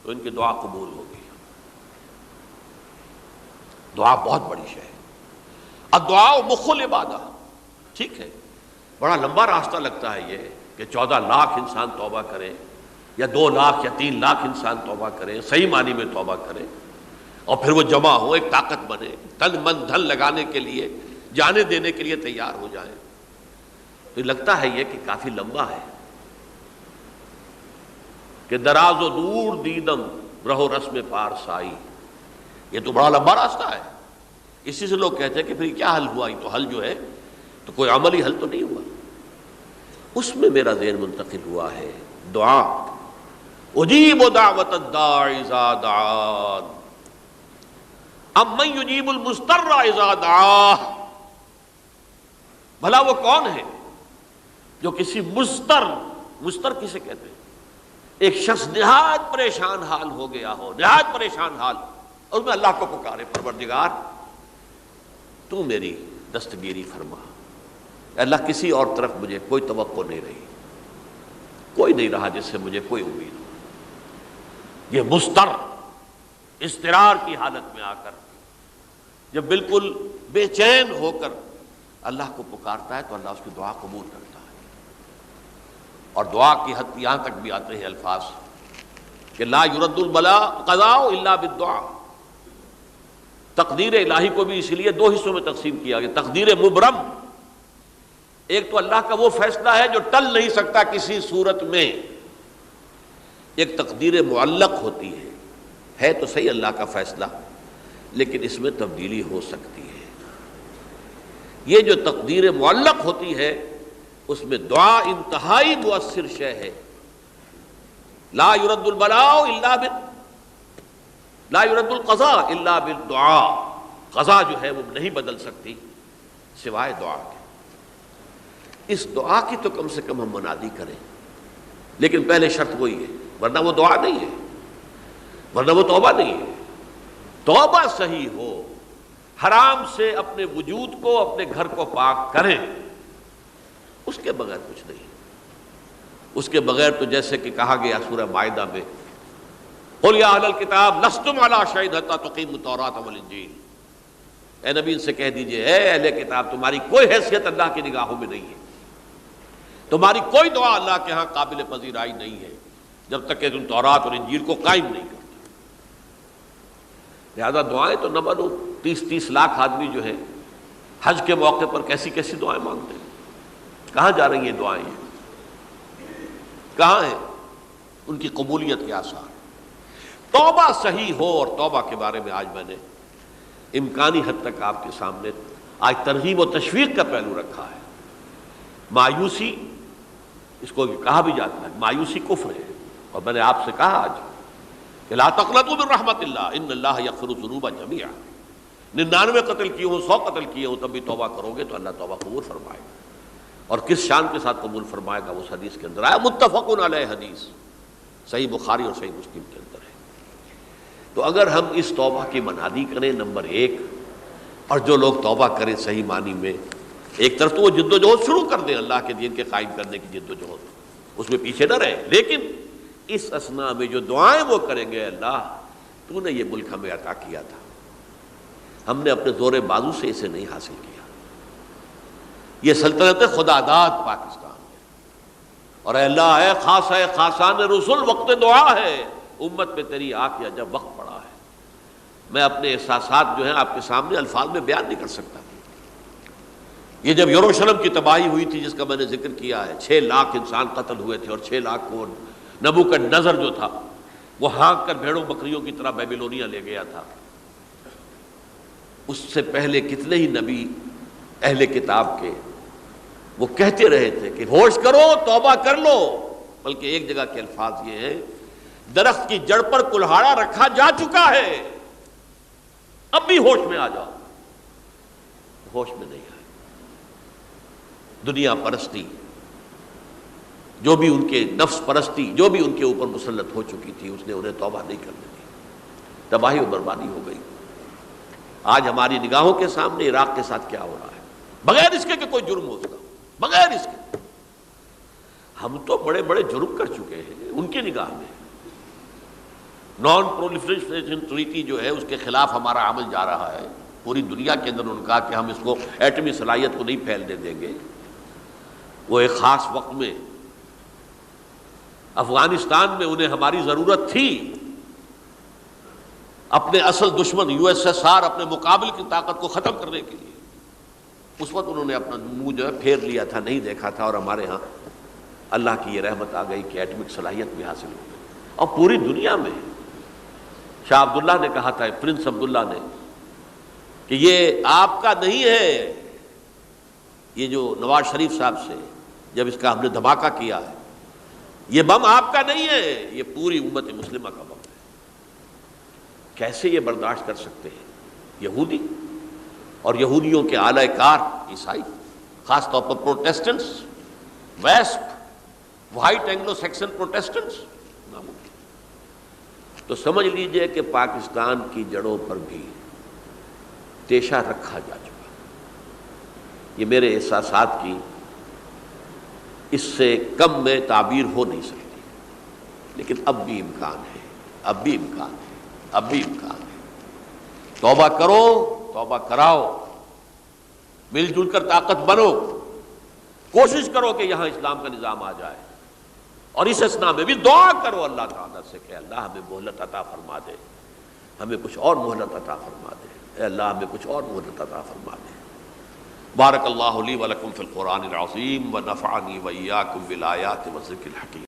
تو ان کی دعا قبول ہوگی۔ دعا بہت بڑی شے ہے۔ الدعاء مخ العبادہ، ٹھیک ہے، بڑا لمبا راستہ لگتا ہے یہ کہ 14 لاکھ انسان توبہ کرے یا 2 لاکھ یا 3 لاکھ انسان توبہ کرے، صحیح معنی میں توبہ کرے، اور پھر وہ جمع ہو، ایک طاقت بنے، تن من دھن لگانے کے لیے، جانے دینے کے لیے تیار ہو جائیں، تو لگتا ہے یہ کہ کافی لمبا ہے کہ دراز و دور دیدم رہو رسم پارسائی، یہ تو بڑا لمبا راستہ ہے۔ اسی سے لوگ کہتے ہیں کہ پھر کیا حل ہوا؟ یہ تو حل جو ہے تو کوئی عملی حل تو نہیں ہوا۔ اس میں میرا ذہن منتقل ہوا ہے دعا، اجیب دعوت الداعی اذا دعان امن یجیب المضطر اذا دعاہ۔ بھلا وہ کون ہے جو کسی مضطر کسے کہتے ہیں؟ ایک شخص نہایت پریشان حال ہو گیا ہو، نہایت پریشان حال، اور میں اللہ کو پکارے، پروردگار تو میری دستگیری فرما۔ اللہ کسی اور طرف مجھے کوئی توقع نہیں رہی، کوئی نہیں رہا جس سے مجھے کوئی امید ہو۔ یہ مضطر اضطرار کی حالت میں آ کر جب بالکل بے چین ہو کر اللہ کو پکارتا ہے تو اللہ اس کی دعا قبول کرتا ہے، اور دعا کی حد یہاں تک بھی آتے ہیں الفاظ کہ لا یرد البلاء قضاء الا بالدعاء. تقدیر الہی کو بھی اس لیے دو حصوں میں تقسیم کیا گیا. تقدیر مبرم، ایک تو اللہ کا وہ فیصلہ ہے جو ٹل نہیں سکتا کسی صورت میں. ایک تقدیر معلق ہوتی ہے تو صحیح اللہ کا فیصلہ، لیکن اس میں تبدیلی ہو سکتی ہے. یہ جو تقدیر معلق ہوتی ہے اس میں دعا انتہائی مؤثر شے ہے. لا يرد البلاء الا لا يرد القضاء الا بالدعاء. قضا جو ہے وہ نہیں بدل سکتی سوائے دعا کے. اس دعا کی تو کم سے کم ہم منادی کریں، لیکن پہلے شرط وہی ہے، ورنہ وہ دعا نہیں ہے، ورنہ وہ توبہ نہیں ہے. توبہ صحیح ہو، حرام سے اپنے وجود کو، اپنے گھر کو پاک کریں، اس کے بغیر کچھ نہیں. اس کے بغیر تو جیسے کہ کہا گیا سورہ مائدہ میں قل یا اہل الکتاب لستم علی شیء حتی تقیموا التوراۃ والانجیل. اے نبی ان سے کہہ دیجئے اے اہل کتاب تمہاری کوئی حیثیت اللہ کی نگاہوں میں نہیں ہے، تمہاری کوئی دعا اللہ کے ہاں قابل پذیرائی نہیں ہے جب تک کہ تم تورات اور انجیل کو قائم نہیں کرتے. لہذا دعائیں تو نہ بنو. 30 لاکھ آدمی جو ہے حج کے موقع پر کیسی کیسی دعائیں مانگتے ہیں. کہاں جا رہی ہیں دعائیں؟ کہاں ہیں ان کی قبولیت کے آثار؟ توبہ صحیح ہو. اور توبہ کے بارے میں آج میں نے امکانی حد تک آپ کے سامنے آج ترغیب و تشویق کا پہلو رکھا ہے. مایوسی، اس کو کہا بھی جاتا ہے مایوسی کفر ہے. اور میں نے آپ سے کہا آج کہ لا تقنطوا من رحمت اللہ ان اللہ یغفر الذنوب جميعا. 99 قتل کیے ہوں، 100 قتل کیے ہوں، تب بھی توبہ کرو گے تو اللہ توبہ قبول فرمائے گا. اور کس شان کے ساتھ قبول فرمائے گا اس حدیث کے اندر آیا، متفق علیہ حدیث، صحیح بخاری اور صحیح مسلم کے اندر ہے. تو اگر ہم اس توبہ کی منادی کریں نمبر 1، اور جو لوگ توبہ کریں صحیح معنی میں، ایک طرف تو وہ جد و جہد شروع کر دیں اللہ کے دین کے قائم کرنے کی جد و جہد، اس میں پیچھے نہ رہیں، لیکن اس اثناء میں جو دعائیں وہ کریں گے اللہ تو نے یہ ملک ہمیں عطا کیا تھا، ہم نے اپنے زور بازو سے اسے نہیں حاصل کیا. یہ سلطنت خدا داد پاکستان ہے، اور اے اللہ اے خاص ہے خاصان رسول وقت دعا ہے، امت پہ تیری آ کے جب وقت پڑا ہے. میں اپنے احساسات جو ہیں آپ کے سامنے الفاظ میں بیان نہیں کر سکتا. یہ جب یروشلم کی تباہی ہوئی تھی جس کا میں نے ذکر کیا ہے، 6 لاکھ انسان قتل ہوئے تھے، اور 6 لاکھ کو نبوکدنضر جو تھا وہ ہانک کر بھیڑوں بکریوں کی طرح بیبیلونیا لے گیا تھا. اس سے پہلے کتنے ہی نبی اہل کتاب کے وہ کہتے رہے تھے کہ ہوش کرو، توبہ کر لو. بلکہ ایک جگہ کے الفاظ یہ ہیں درخت کی جڑ پر کلہاڑا رکھا جا چکا ہے، اب بھی ہوش میں آ جاؤ. ہوش میں نہیں آئے. دنیا پرستی جو بھی ان کے نفس پرستی جو بھی ان کے اوپر مسلط ہو چکی تھی، اس نے انہیں توبہ نہیں کرنے دی. تباہی و بربادی ہو گئی. آج ہماری نگاہوں کے سامنے عراق کے ساتھ کیا ہو رہا ہے، بغیر اس کے کہ کوئی جرم ہو سکا، بغیر اس کے. ہم تو بڑے بڑے جرم کر چکے ہیں ان کی نگاہ میں. نان پرولیفریشن ٹریٹی جو ہے اس کے خلاف ہمارا عمل جا رہا ہے. پوری دنیا کے اندر انہوں نے کہا کہ ہم اس کو ایٹمی صلاحیت کو نہیں پھیلنے دیں گے. وہ ایک خاص وقت میں افغانستان میں انہیں ہماری ضرورت تھی، اپنے اصل دشمن USSR اپنے مقابل کی طاقت کو ختم کرنے کے لیے. اس وقت انہوں نے اپنا منہ جو ہے پھیر لیا تھا، نہیں دیکھا تھا، اور ہمارے ہاں اللہ کی یہ رحمت آ گئی کہ ایٹمک صلاحیت بھی حاصل ہو گئی. اور پوری دنیا میں شاہ عبداللہ نے کہا تھا، پرنس عبداللہ نے، کہ یہ آپ کا نہیں ہے. یہ جو نواز شریف صاحب سے جب اس کا ہم نے دھماکہ کیا ہے، یہ بم آپ کا نہیں ہے، یہ پوری امت مسلمہ کا بم ہے. کیسے یہ برداشت کر سکتے ہیں یہودی اور یہودیوں کے اعلی کار عیسائی، خاص طور پر پروٹیسٹنٹس، ویسپ، وائٹ اینگلو سیکسن پروٹیسٹنٹس. تو سمجھ لیجئے کہ پاکستان کی جڑوں پر بھی تیشہ رکھا جا چکا. یہ میرے احساسات کی اس سے کم میں تعبیر ہو نہیں سکتی، لیکن اب بھی امکان ہے، اب بھی امکان ہے، اب بھی امکان ہے. توبہ کرو، توبہ کراؤ، مل جل کر طاقت بنو، کوشش کرو کہ یہاں اسلام کا نظام آ جائے. اور اس اثنا میں بھی دعا کرو اللہ تعالیٰ سے کہ اللہ ہمیں مہلت عطا فرما دے، ہمیں کچھ اور مہلت عطا فرما دے، اے اللہ ہمیں کچھ اور مہلت عطا فرما دے۔ بارک اللہ لی ولکم فی القرآن العظیم ونفعنی وإیاکم بالآیات والذکر الحکیم۔